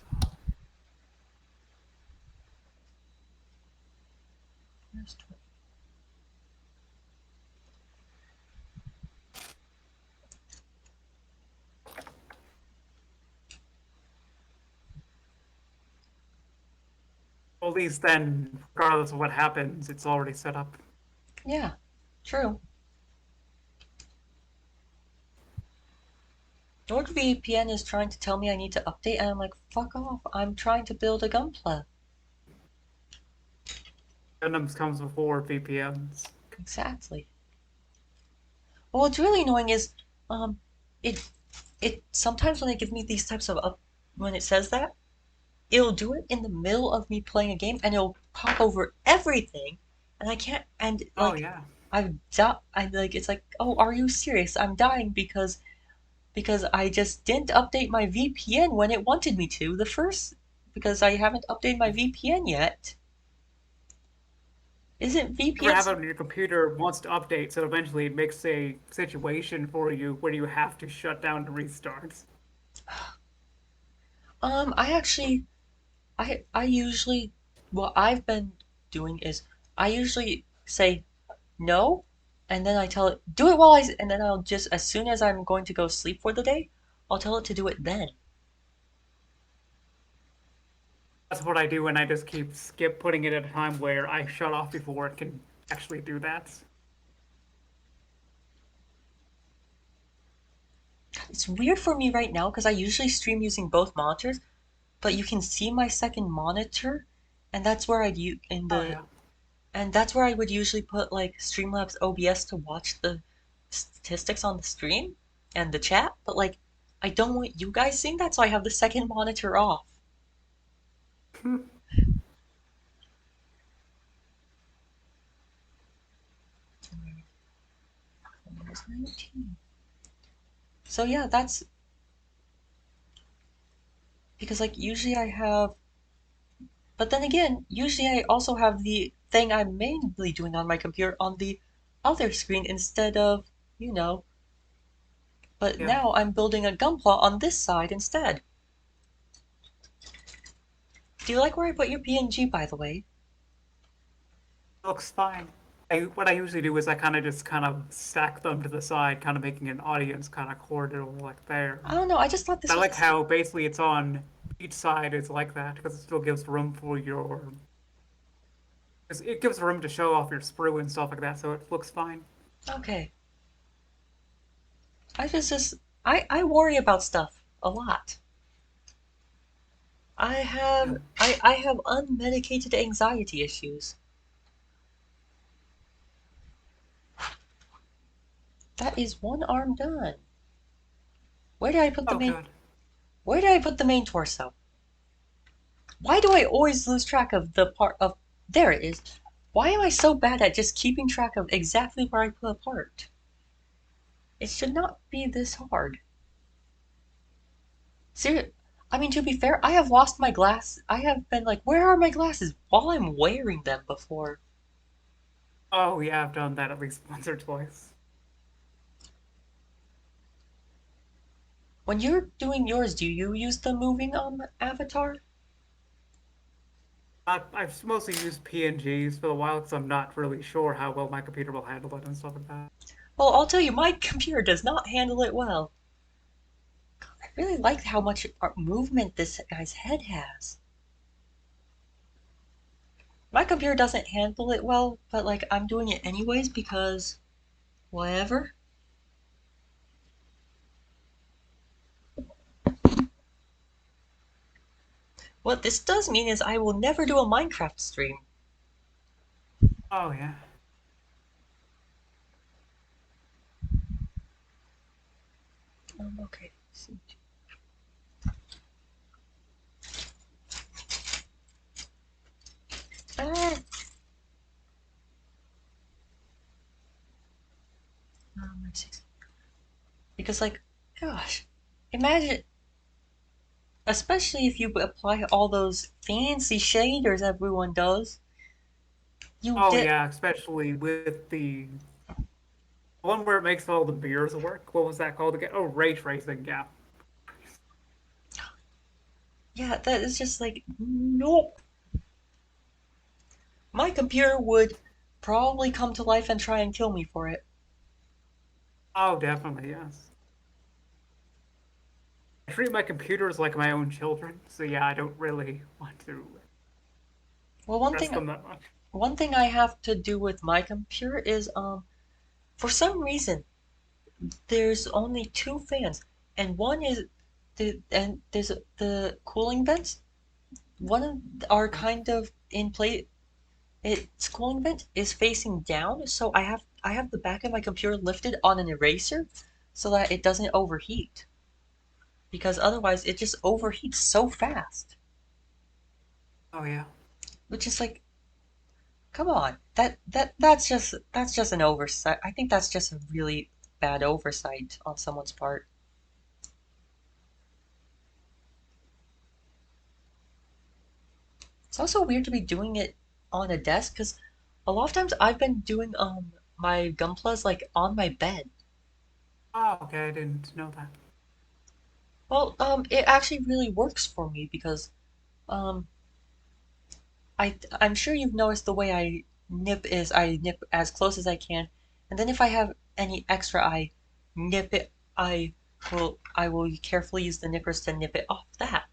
Well, at least then, regardless of what happens, it's already set up. yeah, true. NordVPN is trying to tell me I need to update, and I'm like, fuck off. I'm trying to build a gunpla. Gundams comes before VPNs. Exactly. Well, what's really annoying is, um, it it sometimes when they give me these types of when it says that, it'll do it in the middle of me playing a game, and it'll pop over everything, and I can't. And Oh like, yeah. I like it's like, oh, are you serious? I'm dying because I just didn't update my VPN when it wanted me to the first because I haven't updated my VPN yet. Isn't You ever VPN? have it on your computer wants to update, so eventually it makes a situation for you where you have to shut down to restart. I actually, I usually, what I've been doing is I usually say no, and then I tell it do it while and then I'll just as soon as I'm going to go sleep for the day, I'll tell it to do it then. That's what I do, and I just keep skip putting it at a time where I shut off before it can actually do that. It's weird for me right now because I usually stream using both monitors, but you can see my second monitor, and that's where I'd u in Oh the yeah. and that's where I would usually put like Streamlabs OBS to watch the statistics on the stream and the chat, but like I don't want you guys seeing that, so I have the second monitor off. Where's 19? So yeah, that's because like usually I have, but then again, usually I also have the thing I'm mainly doing on my computer on the other screen instead of, you know, but Yeah. now I'm building a gunpla on this side instead. Do you like where I put your PNG, by the way? Looks fine. What I usually do is I kind of stack them to the side, kind of making an audience kind of corridor like there. I don't know, I just thought this I was like the how basically it's on each side is like that because it still gives room for your. 'Cause it gives room to show off your sprue and stuff like that, so it looks fine. okay. I just I worry about stuff a lot. Yeah. I have unmedicated anxiety issues. That is one arm done. Where did I put the Oh, main good. Where did I put the main torso? Why do I always lose track of the part of there it is. Why am I so bad at just keeping track of exactly where I put a part? It should not be this hard. Ser I mean, to be fair, I have lost my glass. I have been like, where are my glasses while I'm wearing them before. Oh, yeah, I've done that at least once or twice. When you're doing yours, do you use the moving avatar? I've mostly used PNGs for a while because I'm not really sure how well my computer will handle it and stuff like that. Well, I'll tell you, my computer does not handle it well. I really like how much movement this guy's head has. My computer doesn't handle it well, but like I'm doing it anyways because whatever. What this does mean is I will never do a Minecraft stream. Oh, yeah. Okay. Ah, because like, gosh, imagine, especially if you apply all those fancy shaders everyone does. You Oh, get yeah, especially with the one where it makes all the mirrors work. What was that called again? Oh, ray tracing. Yeah. yeah, that is just like nope. My computer would probably come to life and try and kill me for it. Oh, definitely, yes. I treat my computers like my own children, so yeah, I don't really want to Well, stress them that much. one thing I have to do with my computer is for some reason there's only two fans and one is and there's the cooling vents. One of are kind of in place. Its cooling vent is facing down, so I have the back of my computer lifted on an eraser so that it doesn't overheat because otherwise it just overheats so fast. Oh yeah. Which is like, come on, that's just an oversight. I think that's just a really bad oversight on someone's part. It's also weird to be doing it on a desk because a lot of times I've been doing my gunplas like on my bed. Oh, okay, I didn't know that. Well, it actually really works for me because um, I'm sure you've noticed the way I nip is I nip as close as I can, and then if I have any extra, I nip it. I will carefully use the nippers to nip it off that.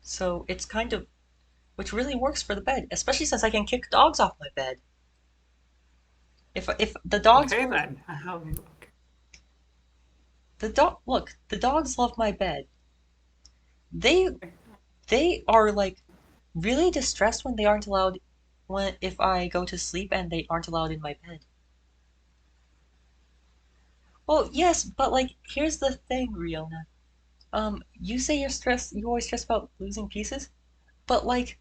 So it's kind of which really works for the bed, especially since I can kick dogs off my bed. If the dogs Okay were then. Okay. the dogs love my bed. They they are like really distressed when they aren't allowed when if I go to sleep and they aren't allowed in my bed. Well, yes, but like here's the thing, Riona. You say you always stressed about losing pieces, but like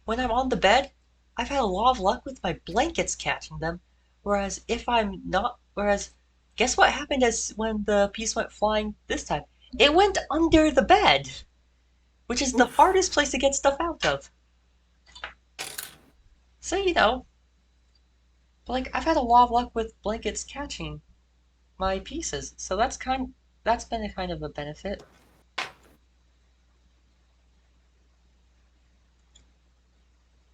when I'm on the bed, I've had a lot of luck with my blankets catching them. Whereas if I'm not, whereas guess what happened as when the piece went flying this time? It went under the bed, which is the Oof. hardest place to get stuff out of. So but like I've had a lot of luck with blankets catching my pieces, so that's been a kind of a benefit.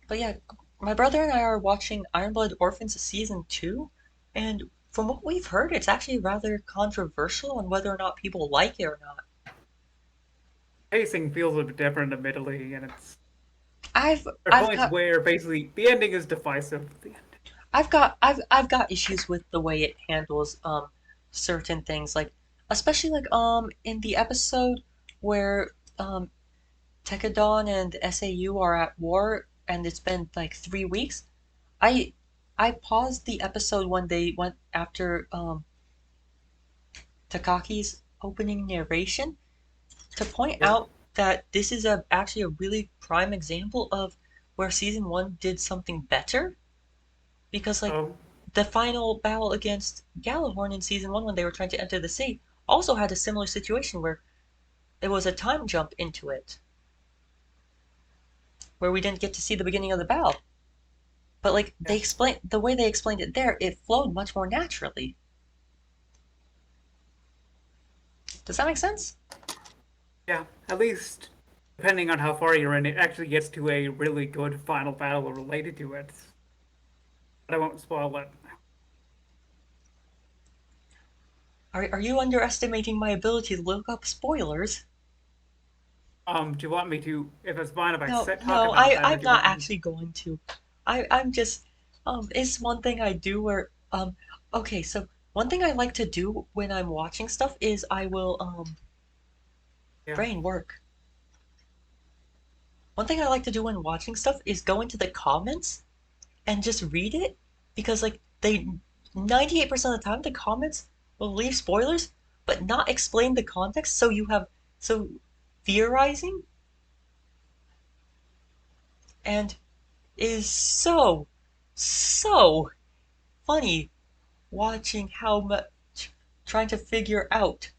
But yeah, my brother and I are watching Iron Blood Orphans season 2, and from what we've heard, it's actually rather controversial on whether or not people like it or not. Pacing feels a bit different, admittedly, and it's I've there are I've points got where basically the ending is divisive. At the end. I've got issues with the way it handles certain things, like especially like in the episode where Tekadon and SAU are at war and it's been like 3 weeks. I I paused the episode when they went after Takaki's opening narration to point Yeah. out that this is actually a really prime example of where season one did something better because like Um. the final battle against Galahorn in season one when they were trying to enter the city also had a similar situation where it was a time jump into it where we didn't get to see the beginning of the battle. But like Yeah. they explained the way they explained it there, it flowed much more naturally. Does that make sense? Yeah. At least, depending on how far you're in, it actually gets to a really good final battle related to it. But I won't spoil it. Are you underestimating my ability to look up spoilers? Do you want me to, if it's fine, if I No, talk no, about that, or I'm do you not want me? actually going to. I'm just it's one thing I do where okay, so one thing I like to do when I'm watching stuff is I will Yeah. brain work. One thing I like to do when watching stuff is go into the comments and just read it because like they 98% of the time the comments will leave spoilers but not explain the context so you have so theorizing and is so funny watching how much trying to figure out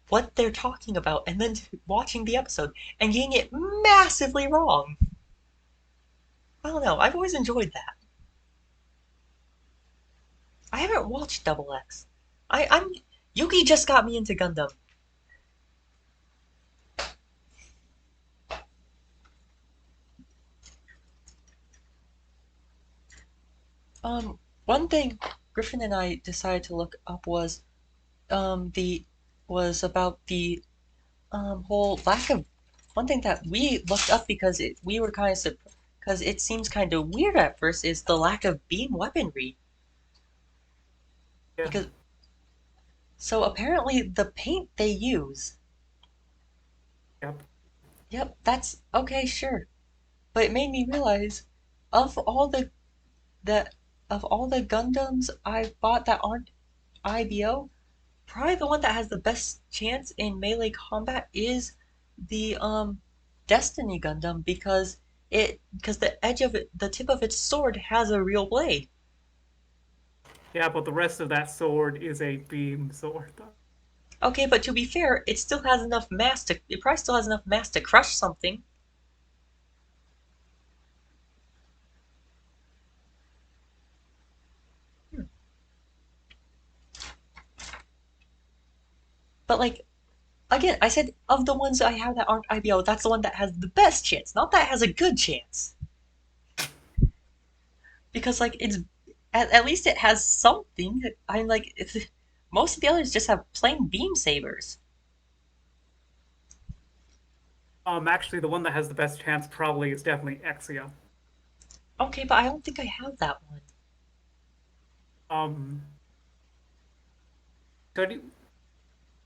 what they're talking about and then watching the episode and getting it massively wrong. I don't know. I've always enjoyed that. I haven't watched Double X. I'm Yuki just got me into Gundam. One thing Griffin and I decided to look up the was about the whole lack of one thing that we looked up because we were kind of because it seems kind of weird at first is the lack of beam weaponry Yeah. because so apparently the paint they use Yep. yep that's okay sure but it made me realize of all the of all the Gundams I've bought that aren't IBO probably the one that has the best chance in melee combat is the Destiny Gundam because the edge of it, the tip of its sword has a real blade. Yeah, but the rest of that sword is a beam sword. Okay, but to be fair, it probably still has enough mass to crush something. Hmm. But like again, I said of the ones I have that aren't IBO, that's the one that has the best chance, not that has a good chance. Because like it's at least it has something. I'm like it's, most of the others just have plain beam sabers. Actually, the one that has the best chance probably is definitely Exia. Okay, but I don't think I have that one. Um, so do,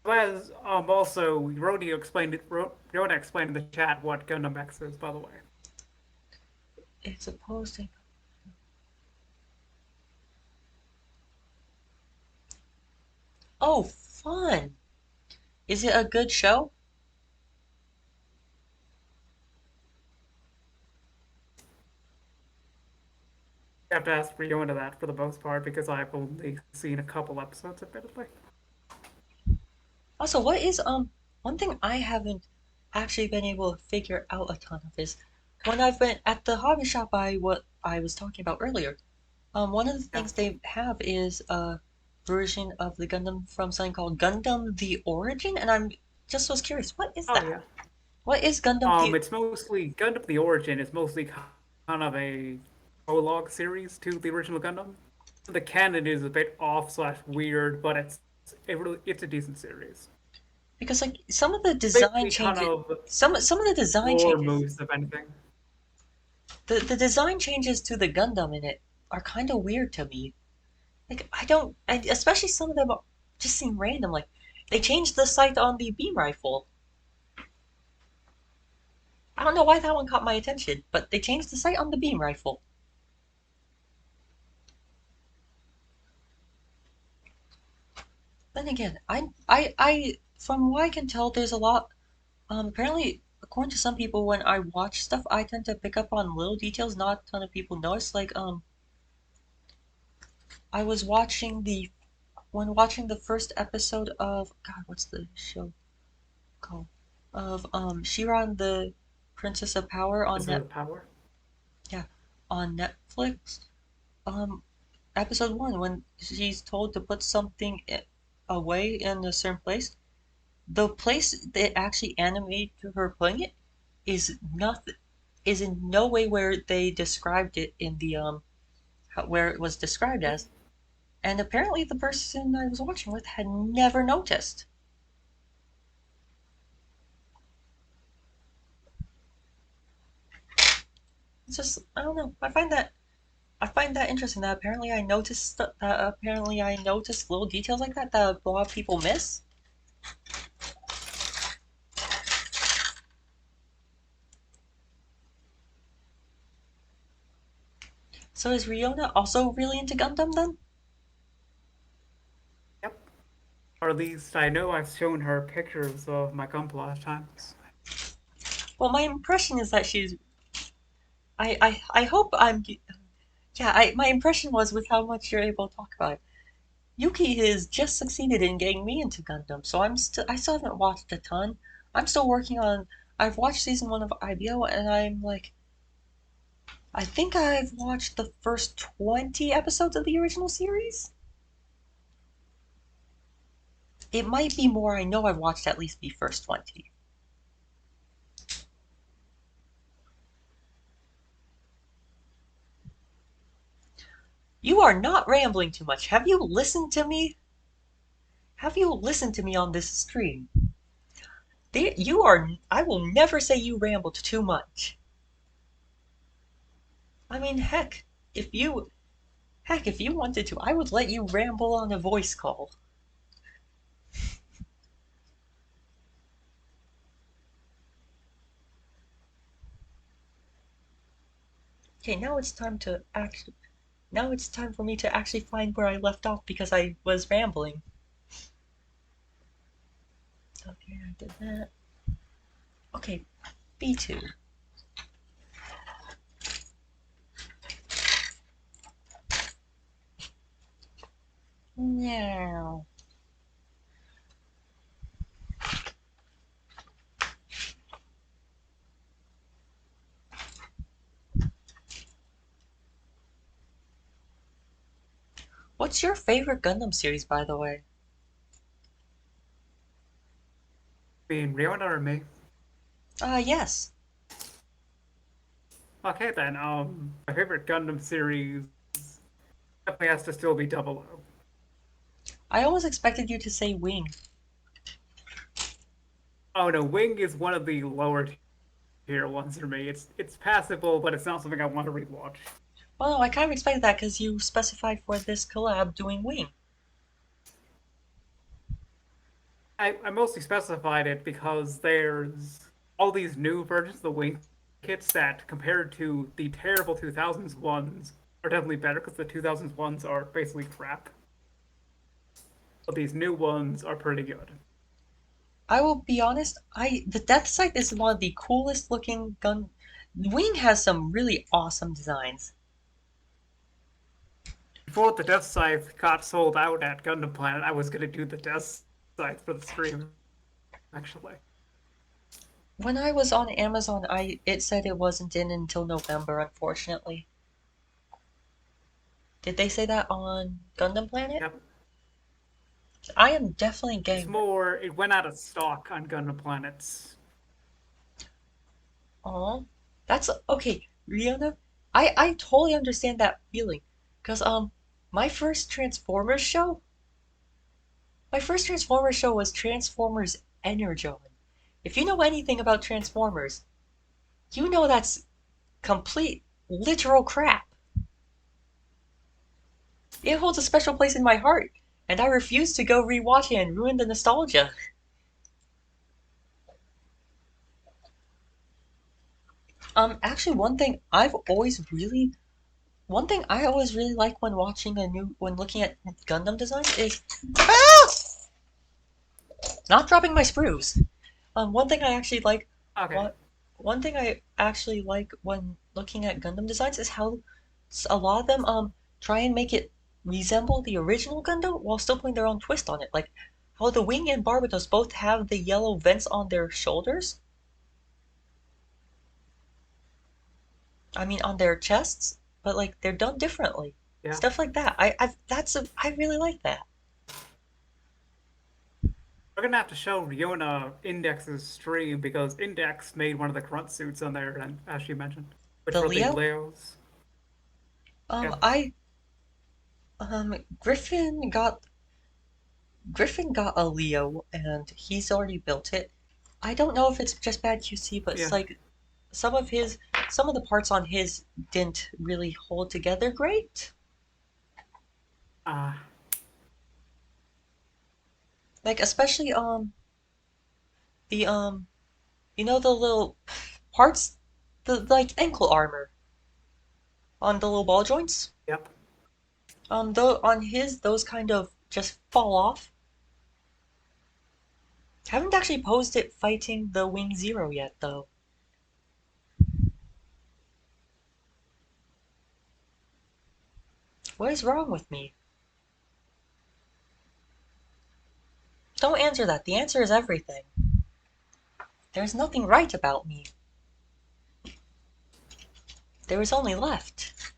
as also Rona explained in the chat what Gundam X is, by the way. It's supposed to. Oh, fun! Is it a good show? You have to ask Riona that for the most part because I've only seen a couple episodes, admittedly. Also, what is one thing I haven't actually been able to figure out a ton of is when I've been at the hobby shop I what I was talking about earlier. One of the Yeah. things they have is a version of the Gundam from something called Gundam the Origin, and I'm just was curious, what is Oh that? yeah. What is Gundam the? It's mostly Gundam the Origin is mostly kind of a prologue series to the original Gundam. The canon is a bit off slash weird, but it's a decent series. Because like some of the design Basically, kind changes, of some of the design lore changes, moves, if anything. the design changes to the Gundam in it are kind of weird to me. Like I don't, especially some of them just seem random. Like they changed the sight on the beam rifle. I don't know why that one caught my attention, but they changed the sight on the beam rifle. Then again, from what I can tell, there's a lot. Apparently, according to some people, when I watch stuff, I tend to pick up on little details not a ton of people notice. Like, I was watching when watching the first episode of God, what's the show called? Of She-Ra and the Princess of Power on Is Net, the power? yeah, on Netflix. Um, episode one when she's told to put something away in a certain place. The place they actually animate to her putting it is nothing is in no way where they described it in the where it was described as. And apparently the person I was watching with had never noticed. It's just I don't know. I find that interesting that apparently I noticed little details like that that a lot of people miss. So is Riona also really into Gundam then? Yep. Or at least I know I've shown her pictures of my gunpla at times. Well, my impression is that she's. I hope I'm. Yeah, my impression was with how much you're able to talk about it. Yuki has just succeeded in getting me into Gundam, so I still haven't watched a ton. I'm still working on. I've watched season one of IBO, and I'm like, I think I've watched the first 20 episodes of the original series. It might be more. I know I've watched at least the first 20. You are not rambling too much. Have you listened to me? Have you listened to me on this stream? You are. I will never say you rambled too much. I mean, if you wanted to, I would let you ramble on a voice call. Okay, now it's time for me to actually find where I left off because I was rambling. Okay, I did that. Okay, B2. Now, what's your favorite Gundam series, by the way? Being Riona or me? Yes. Okay then. My favorite Gundam series definitely has to still be Double O. I almost expected you to say Wing. Oh no, Wing is one of the lower tier ones for me. It's passable, but it's not something I want to rewatch. Well, no, I kind of expected that because you specified for this collab doing Wing. I mostly specified it because there's all these new versions of the Wing kits that, compared to the terrible 2000s ones, are definitely better because the 2000s ones are basically crap. But these new ones are pretty good. I will be honest, the Death Sight is one of the coolest looking gun. Wing has some really awesome designs. Before the Death Scythe got sold out at Gundam Planet, I was gonna do the Death Scythe for the stream, actually. When I was on Amazon, I it said it wasn't in until November, unfortunately. Did they say that on Gundam Planet? Yep. I am definitely It's getting that. more, it went out of stock on Gundam Planets. Oh, that's okay, Rihanna. I totally understand that feeling, cause my first Transformers show, my first Transformers show was Transformers Energon. If you know anything about Transformers, you know that's complete literal crap. It holds a special place in my heart, and I refuse to go rewatch it and ruin the nostalgia. Actually, one thing I always really like when watching when looking at Gundam designs is ah! Not dropping my sprues. One thing I actually like, Okay. what, one thing I actually like when looking at Gundam designs is how a lot of them try and make it resemble the original Gundam while still putting their own twist on it. Like how the Wing and Barbatos both have the yellow vents on their shoulders. I mean, on their chests, but like they're done differently. Yeah. Stuff like that. I really like that. We're gonna have to show Riona Index's stream because Index made one of the grunt suits on there, and as she mentioned, which The were the Leo, Leos. Yeah. I Griffin got a Leo and he's already built it. I don't know if it's just bad QC, but it's Yeah. like some of his some of the parts on his didn't really hold together great. Uh, Like especially the you know the little parts, the like ankle armor on the little ball joints. yep. Though on his those kind of just fall off. Haven't actually posed it fighting the Wing Zero yet though. What is wrong with me? Don't answer that. The answer is everything. There's nothing right about me. There is only left.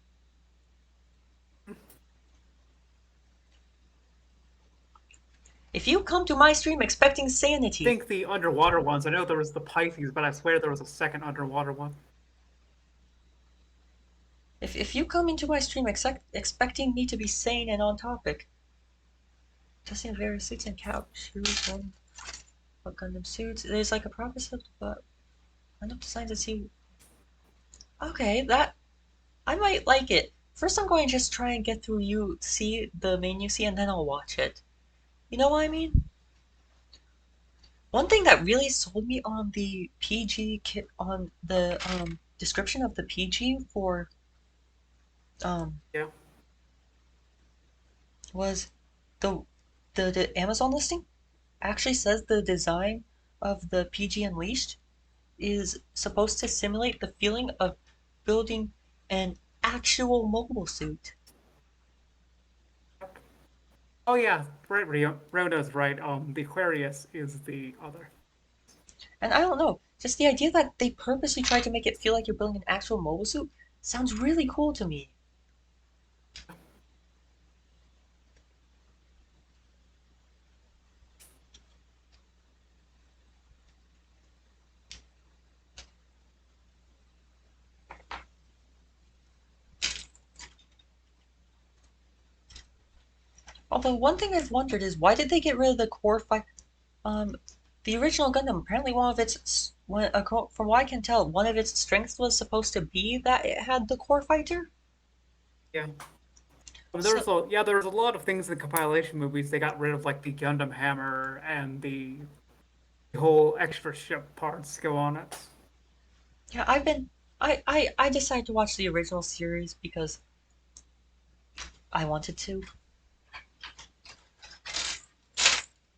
If you come to my stream expecting I sanity, think the underwater ones. I know there was the Pisces, but I swear there was a second underwater one. if you come into my stream expecting me to be sane and on topic, testing of various suits and couch shoes, one what Gundam suits, there's like a progress of but enough designs to see. Okay, that I might like it. First, I'm going to just try and get through you, see the main UC, and then I'll watch it. You know what I mean? One thing that really sold me on the PG kit on the description of the PG for um Yeah. was the the Amazon listing actually says the design of the PG Unleashed is supposed to simulate the feeling of building an actual mobile suit. Oh yeah, right. Riona's right. The Aquarius is the other. And I don't know, just the idea that they purposely tried to make it feel like you're building an actual mobile suit sounds really cool to me. Although one thing I've wondered is why did they get rid of the core fight? Um, the original Gundam, apparently one of from what I can tell, one of its strengths was supposed to be that it had the core fighter. Yeah. So There's a lot of things in the compilation movies. They got rid of like the Gundam hammer and the whole extra ship parts go on it. yeah, I decided to watch the original series because I wanted to.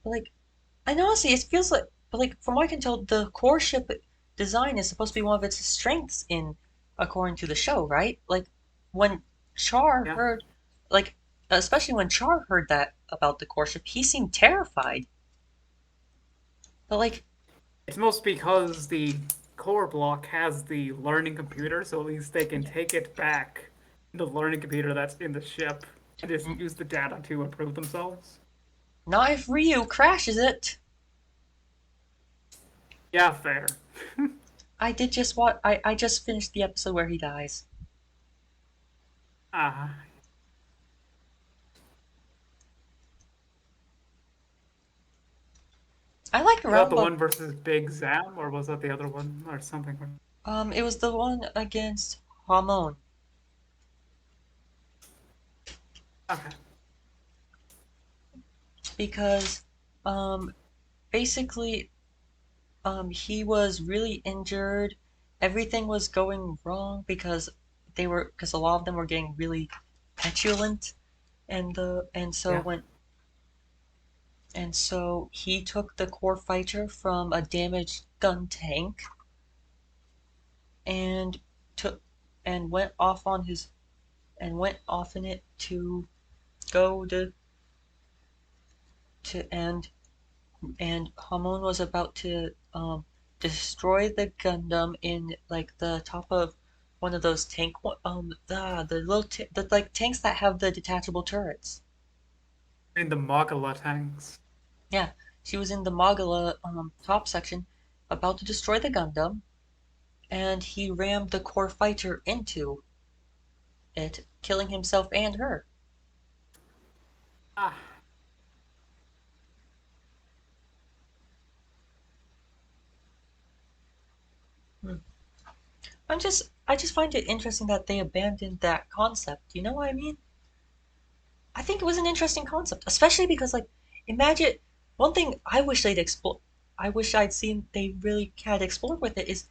But like, and honestly, it feels like, but like from what I can tell, the core ship design is supposed to be one of its strengths in, according to the show, right? Like when Char Yeah. heard, like especially when Char heard that about the core ship, he seemed terrified. But like, It's most because the core block has the learning computer, so at least they can yeah, take it back, the learning computer that's in the ship, and just n- use the data to improve themselves. not if Ryu crashes it. Yeah, fair. I did just what I just finished the episode where he dies. Uh, I like was that Realm, the but one versus Big Zam, or was that the other one, or something? it was the one against Hamon Okay. because um basically he was really injured. Everything was going wrong because a lot of them were getting really petulant, and so Yeah. when and so he took the core fighter from a damaged gun tank and took and went off in it to go to and Hamon was about to destroy the Gundam in like the top of one of those the little the like tanks that have the detachable turrets. In the Magala tanks. Yeah, she was in the Magala top section, about to destroy the Gundam, and he rammed the core fighter into it, killing himself and her. Ah, Hmm. I just find it interesting that they abandoned that concept. You know what I mean? I think it was an interesting concept, especially because like imagine one thing I wish they'd explore. I wish I'd seen they really had explored with it is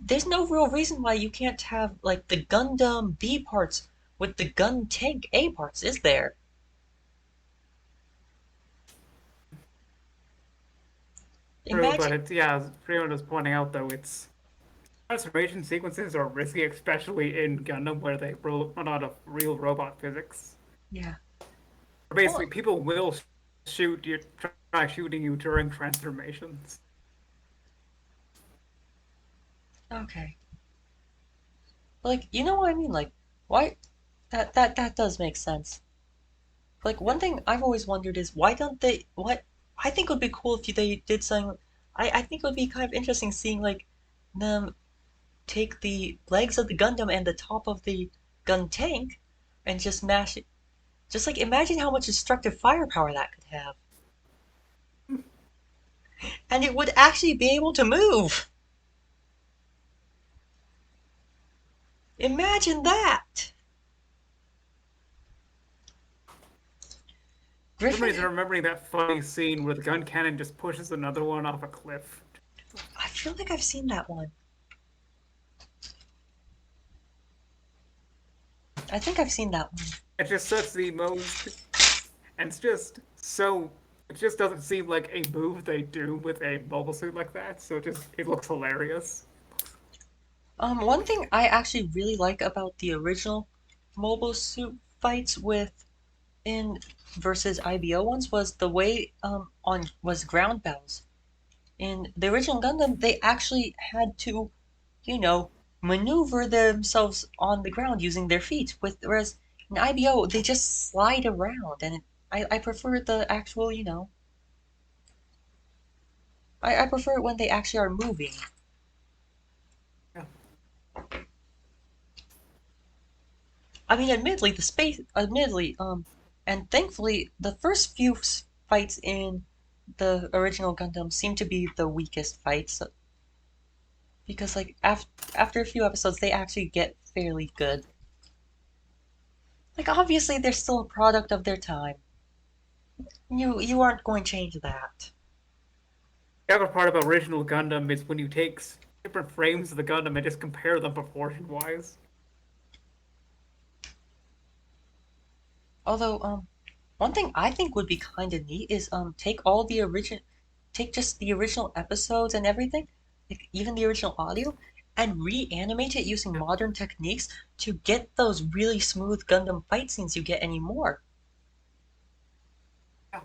there's no real reason why you can't have like the Gundam B parts with the gun tank A parts, is there? true, but Imagine, as Freeman was pointing out, though, it's transformation sequences are risky, especially in Gundam, where they run out of real robot physics. yeah. Basically, Well, people will shoot you, try shooting you during transformations. okay. Like you know what I mean? Like why that does make sense. Like Yeah. one thing I've always wondered is why don't they what I think would be cool if they did something. I think it would be kind of interesting seeing like them take the legs of the Gundam and the top of the gun tank and just mash it. Just like imagine how much destructive firepower that could have. And it would actually be able to move. Imagine that. For some Griffin, reason, I'm remembering that funny scene where the gun cannon just pushes another one off a cliff. I feel like I've seen that one. I think I've seen that one. It's just such the most, and it's just so. It just doesn't seem like a move they do with a mobile suit like that. So it looks hilarious. One thing I actually really like about the original mobile suit fights with in versus IBO ones was the way on was ground battles. In the original Gundam, they actually had to, you know, maneuver themselves on the ground using their feet. Whereas in IBO, they just slide around, and I prefer the actual, I prefer it when they actually are moving. Yeah. I mean, admittedly, And thankfully, the first few fights in the original Gundam seem to be the weakest fights because like after a few episodes they actually get fairly good. Like obviously they're still a product of their time. You aren't going to change that. The other part about original Gundam is when you take different frames of the Gundam and just compare them proportion wise. Although one thing I think would be kind of neat is take just the original episodes and everything, like even the original audio, and reanimate it using Yeah. modern techniques to get those really smooth Gundam fight scenes you get anymore. Yeah.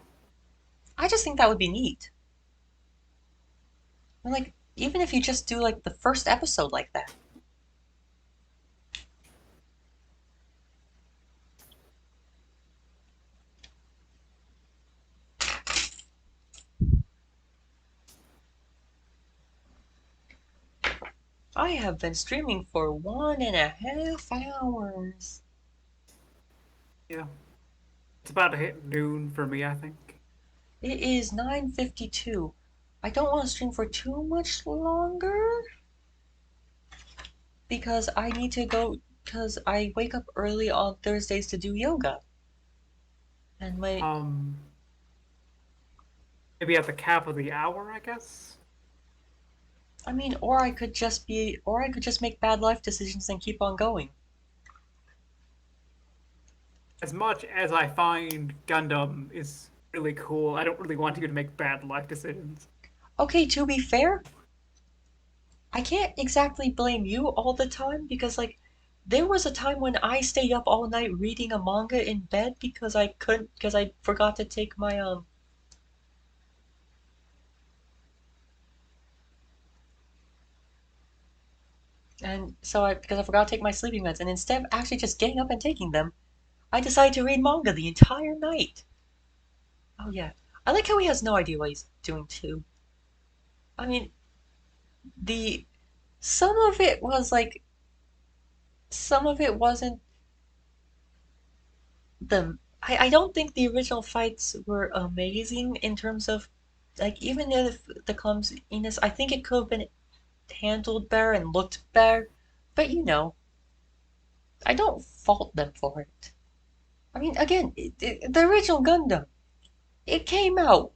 I just think that would be neat. And like even if you just do like the first episode like that. I have been streaming for 1.5 hours. Yeah. It's about to hit noon for me, I think. It is 9:52. I don't want to stream for too much longer because I need to go because I wake up early on Thursdays to do yoga. And my Um, Maybe at the cap of the hour, I guess. I mean, or I could just make bad life decisions and keep on going. As much as I find Gundam is really cool, I don't really want you to make bad life decisions. Okay, to be fair, I can't exactly blame you all the time because like there was a time when I stayed up all night reading a manga in bed because I forgot to take my and so I because I forgot to take my sleeping meds and instead of actually just getting up and taking them, I decided to read manga the entire night. Oh yeah. I like how he has no idea what he's doing too. I mean, the some of it was like some of it wasn't I don't think the original fights were amazing in terms of like even if the clumsiness I think it could have been handled better and looked better. But I don't fault them for it. I mean again, the original Gundam, it came out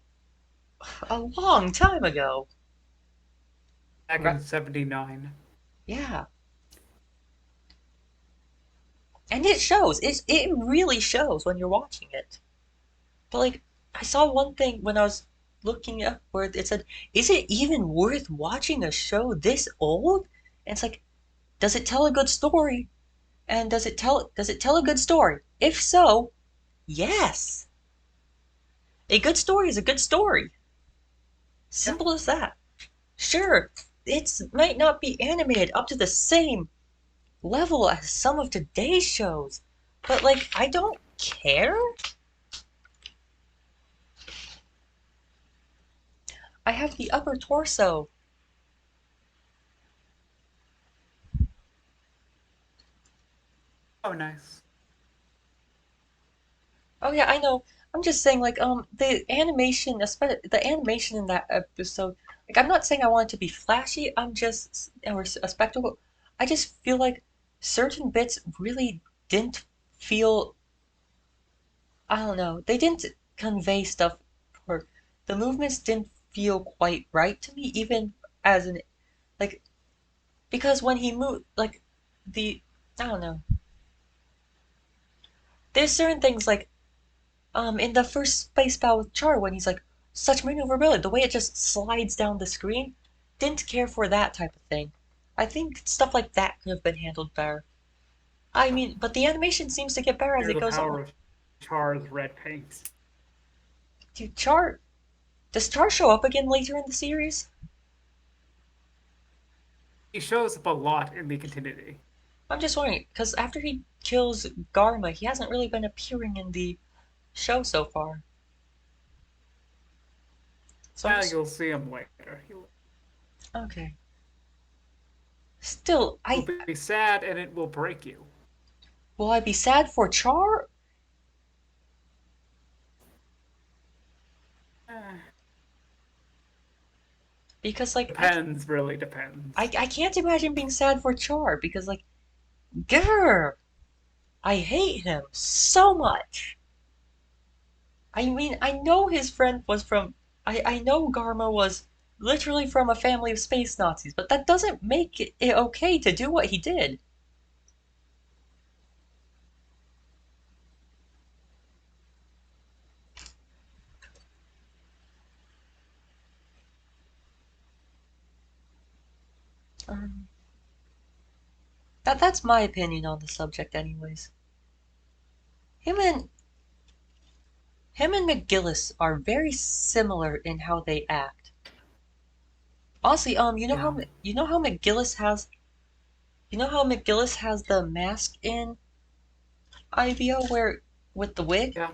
a long time ago. Back Right? in '79. Yeah. And it shows. It really shows when you're watching it. But like I saw one thing when I was looking up where it said, "Is it even worth watching a show this old?" And it's like, does it tell a good story? And does it tell a good story? If so, yes. A good story is a good story. Yeah, Simple as that. Sure, it might not be animated up to the same level as some of today's shows, but like I don't care. I have the upper torso. oh nice. Oh yeah, I know. I'm just saying, like, the animation, especially the animation in that episode. Like, I'm not saying I want it to be flashy. I'm just or a spectacle. I just feel like certain bits really didn't feel. I don't know. They didn't convey stuff. Or the movements didn't feel quite right to me, even as an like because when he moved, like the I don't know. There's certain things like in the first space battle with Char when he's like such maneuverability, the way it just slides down the screen, didn't care for that type of thing. I think stuff like that could have been handled better. I mean, but the animation seems to get better as Here's it the goes power on. of Char's red paint. Dude, Char does Char show up again later in the series? He shows up a lot in the continuity. I'm just wondering because after he kills Garma, he hasn't really been appearing in the show so far. So I'm just You'll see him later. okay. Still, He'll I be sad and it will break you. will I be sad for Char Because like Depends, really depends. I can't imagine being sad for Char because like grr, I hate him so much. I mean, I know his friend was from. I know Garma was literally from a family of space Nazis, but that doesn't make it okay to do what he did. Um, that's my opinion on the subject, anyways. Him and him and McGillis are very similar in how they act. Honestly, Yeah, you know how McGillis has the mask in IBO where with the wig? yeah.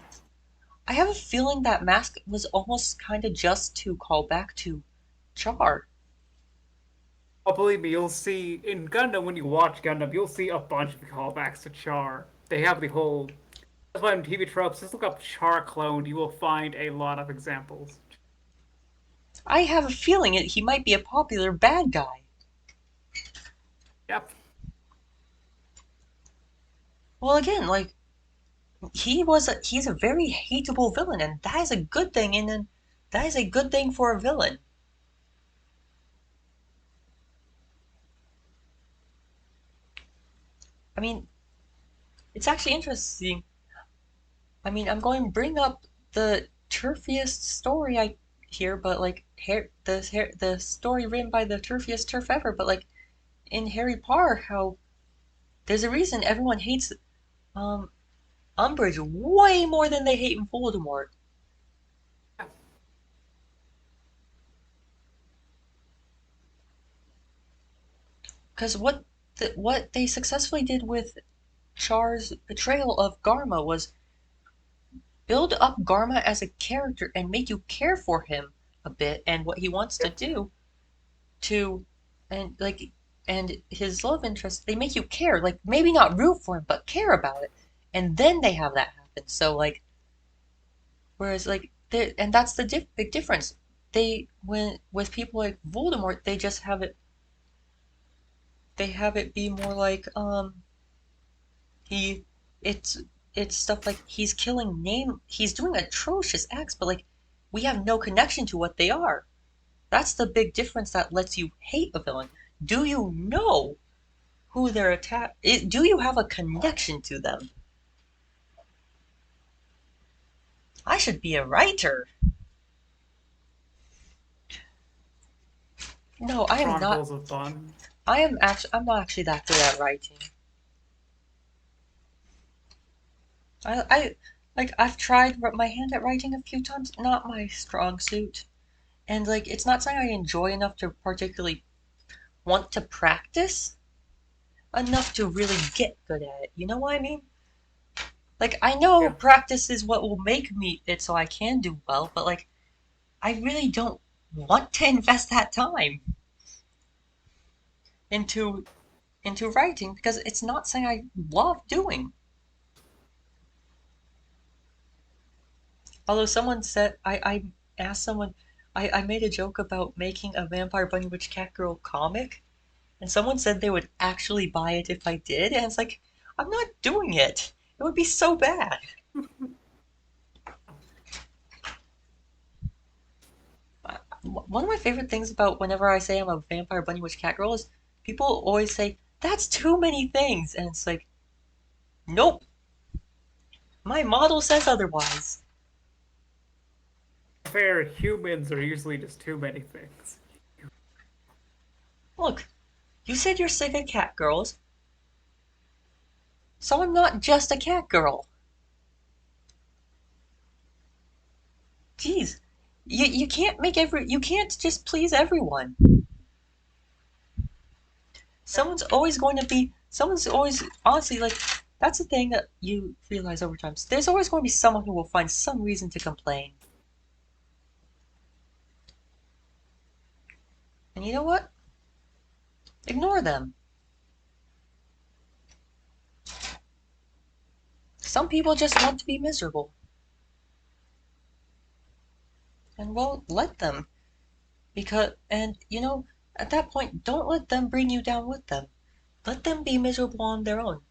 I have a feeling that mask was almost kind of just to call back to Char. Oh, believe me, you'll see in Gundam when you watch Gundam, you'll see a bunch of callbacks to Char. They have the whole. That's why in TV tropes, just look up Char clone. You will find a lot of examples. I have a feeling he might be a popular bad guy. Yep. Well, again, like he's a very hateable villain, and that is a good thing. And that is a good thing for a villain. I mean, it's actually interesting. I mean, I'm going to bring up the turfiest story I hear, but like the story written by the turfiest turf ever. But like in Harry Potter, how there's a reason everyone hates um Umbridge way more than they hate Voldemort. Because what they successfully did with Char's betrayal of Garma was build up Garma as a character and make you care for him a bit and what he wants to Yep. do to and like and his love interest, they make you care, like maybe not root for him but care about it, and then they have that happen. So like whereas like and that's the big difference. They when with people like Voldemort, they have it be more like he it's it's stuff like he's doing atrocious acts, but like we have no connection to what they are. That's the big difference that lets you hate a villain. Do you know who they're do you have a connection to them? I should be a writer. No, I am not. Chronicles of Fun. I'm not actually that good at writing. I like I've tried my hand at writing a few times, not my strong suit. And like it's not something I enjoy enough to particularly want to practice enough to really get good at it. You know what I mean? Like I know Yeah. practice is what will make me it so I can do well, but like I really don't want to invest that time into writing because it's not something I love doing. Although someone said I asked someone I made a joke about making a Vampire Bunny Witch Cat Girl comic, and someone said they would actually buy it if I did, and it's like I'm not doing it. It would be so bad. One of my favorite things about whenever I say I'm a Vampire Bunny Witch Cat Girl is people always say that's too many things, and it's like nope, my model says otherwise. Fair, humans are usually just too many things. Look, you said you're sick of cat girls, so I'm not just a cat girl. Jeez, you can't you can't just please everyone. Someone's always honestly like that's the thing that you realize over time. There's always going to be someone who will find some reason to complain. And you know what? Ignore them. Some people just want to be miserable. And well, let them. Because, and you know, at that point, don't let them bring you down with them. Let them be miserable on their own.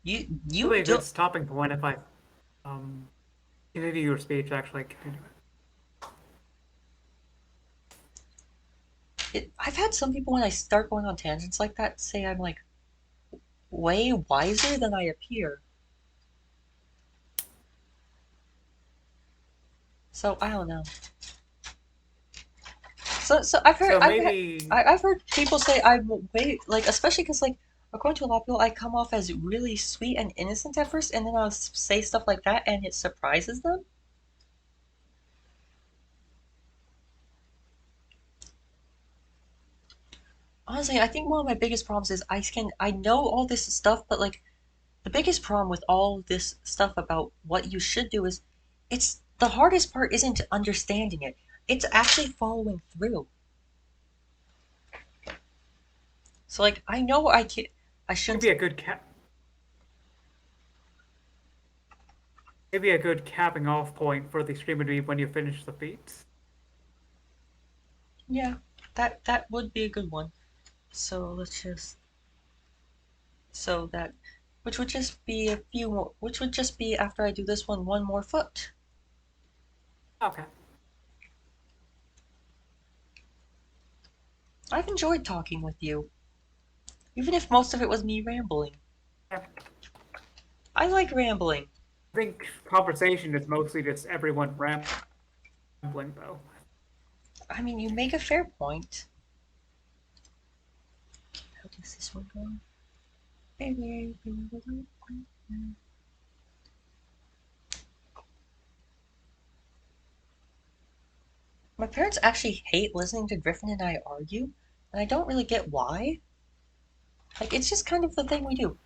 You Probably a good don't. stopping point if I um continue your speech. Actually, continue it. I've had some people when I start going on tangents like that say I'm like way wiser than I appear. So I don't know. So So maybe I've heard people say I'm way like, especially because like according to a lot of people I come off as really sweet and innocent at first, and then I'll say stuff like that and it surprises them. Honestly, I think one of my biggest problems is I know all this stuff, but like the biggest problem with all this stuff about what you should do is it's the hardest part isn't understanding it. It's actually following through. So like I know I shouldn't. maybe a good cap. Maybe a good capping off point for the stream would be when you finish the feats. Yeah, that would be a good one. So let's just so that which would just be a few more, which would just be after I do this one more foot. Okay. I've enjoyed talking with you, even if most of it was me rambling. Yeah. I like rambling. I think conversation is mostly just everyone rambling, though. I mean, you make a fair point. How does this one go? My parents actually hate listening to Griffin and I argue, and I don't really get why. Like, it's just kind of the thing we do.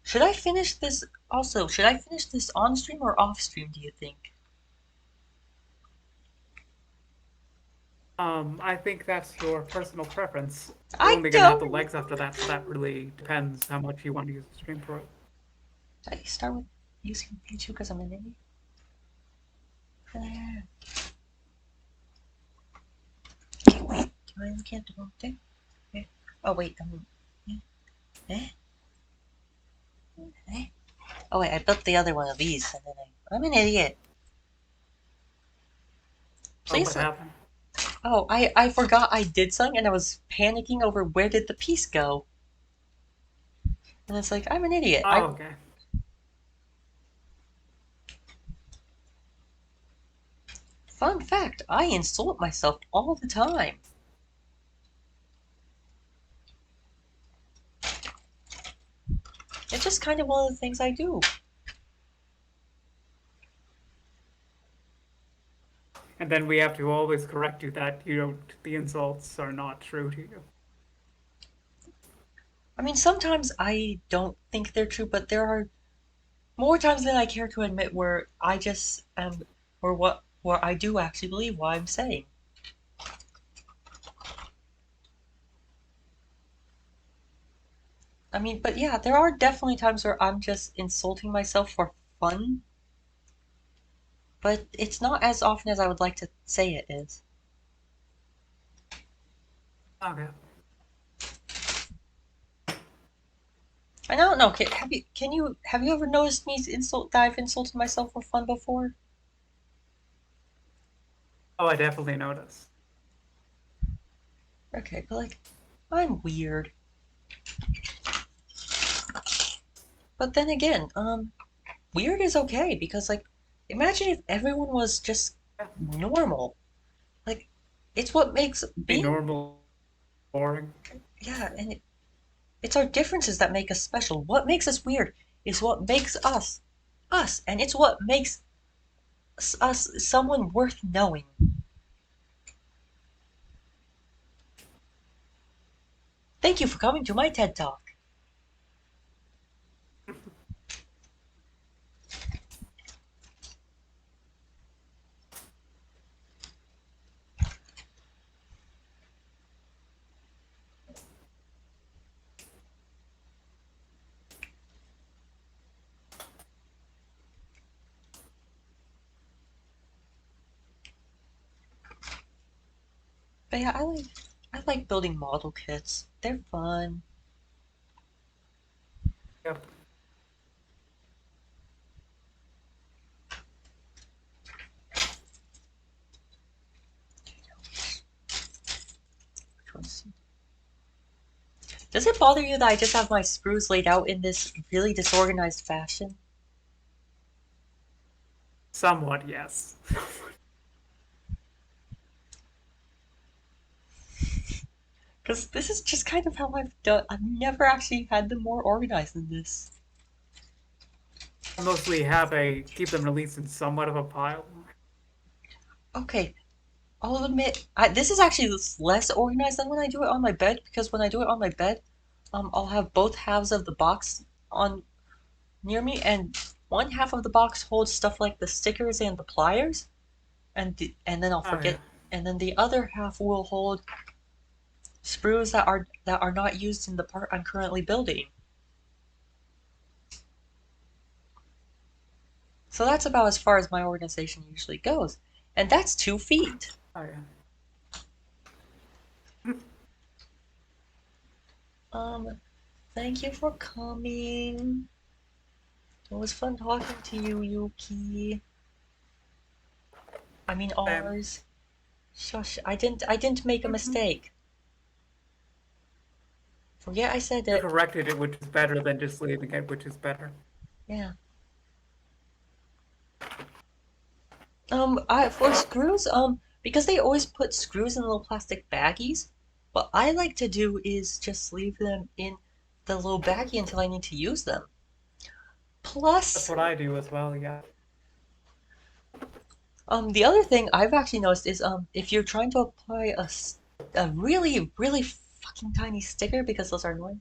Should I finish this also? Should I finish this on stream or off stream, do you think? I think that's your personal preference. You're I only gonna have the don't. legs after that, so that really depends how much you want to use the stream for it. Should I start with using Pikachu because I'm an idiot? Okay, wait. I can't do it. Okay. Oh, wait. Eh? Eh? Oh, wait. I built the other one of these, and then I'm an idiot. Oh, Please. what happened? Oh, I forgot I did something, and I was panicking over where did the piece go. And it's like, I'm an idiot. Oh, okay. Fun fact, I insult myself all the time. It's just kind of one of the things I do. And then we have to always correct you that you don't, the insults are not true to you. I mean, sometimes I don't think they're true, but there are more times than I care to admit where I just am, or where I do actually believe what I'm saying. I mean, but yeah, there are definitely times where I'm just insulting myself for fun, but it's not as often as I would like to say it is. Okay. I don't know. Have you ever noticed me that I've insulted myself for fun before? Oh, I definitely noticed. Okay, but like, I'm weird. But then again, weird is okay because like, imagine if everyone was just Yeah. normal. Like, it's what makes Be being normal, boring. yeah, and it's our differences that make us special. What makes us weird is what makes us us, and it's what makes us someone worth knowing. Thank you for coming to my TED Talk. But yeah, I like building model kits. They're fun. Yep. Does it bother you that I just have my sprues laid out in this really disorganized fashion? Somewhat, yes. Because this is just kind of how I've done. I've never actually had them more organized than this. I mostly keep them released in somewhat of a pile. Okay, I'll admit, this is actually less organized than when I do it on my bed, because when I do it on my bed, I'll have both halves of the box on near me, and one half of the box holds stuff like the stickers and the pliers, and then I'll Oh yeah. forget, and then the other half will hold sprues that are not used in the part I'm currently building. So that's about as far as my organization usually goes, and that's 2 feet. Oh yeah. Um, Thank you for coming. It was fun talking to you, Yuki. I mean Um, ours. Shush, I didn't make a mistake. Forget I said you it. corrected it, which is better than just leaving it, which is better. Yeah. For screws, because they always put screws in little plastic baggies, what I like to do is just leave them in the little baggie until I need to use them. That's Plus, what I do as well. Yeah. the other thing I've actually noticed is, if you're trying to apply a really, really fucking tiny sticker, because those are annoying,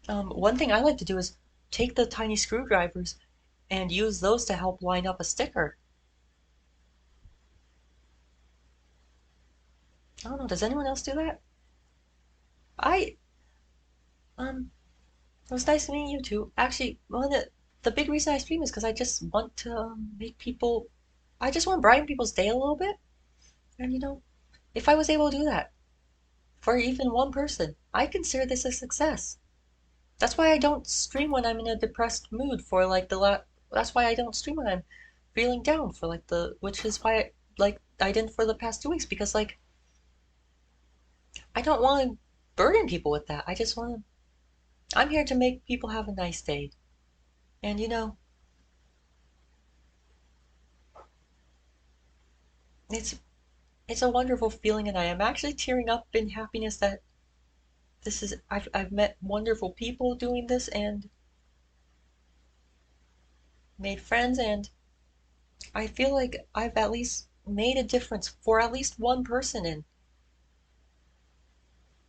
one thing I like to do is take the tiny screwdrivers and use those to help line up a sticker. I don't know, does anyone else do that? I, um, It was nice meeting you too. Actually, one of the big reason I stream is because I just want to make people. I just want to brighten people's day a little bit, and if I was able to do that for even one person, I consider this a success. That's why I don't stream when I'm in a depressed mood for like the la. That's why I don't stream when I'm feeling down for like which is why like I didn't for the past 2 weeks, because like I don't want to burden people with that. I just want to. I'm here to make people have a nice day, and it's it's a wonderful feeling, and I am actually tearing up in happiness that I've met wonderful people doing this and made friends, and I feel like I've at least made a difference for at least one person, and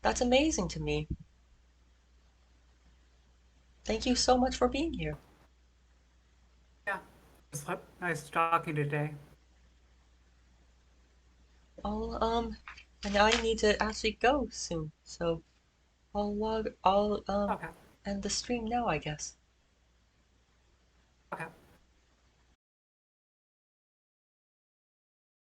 that's amazing to me. Thank you so much for being here. Yeah. It's nice talking today. I'll and I need to actually go soon, so I'll Okay. end the stream now, I guess. Okay.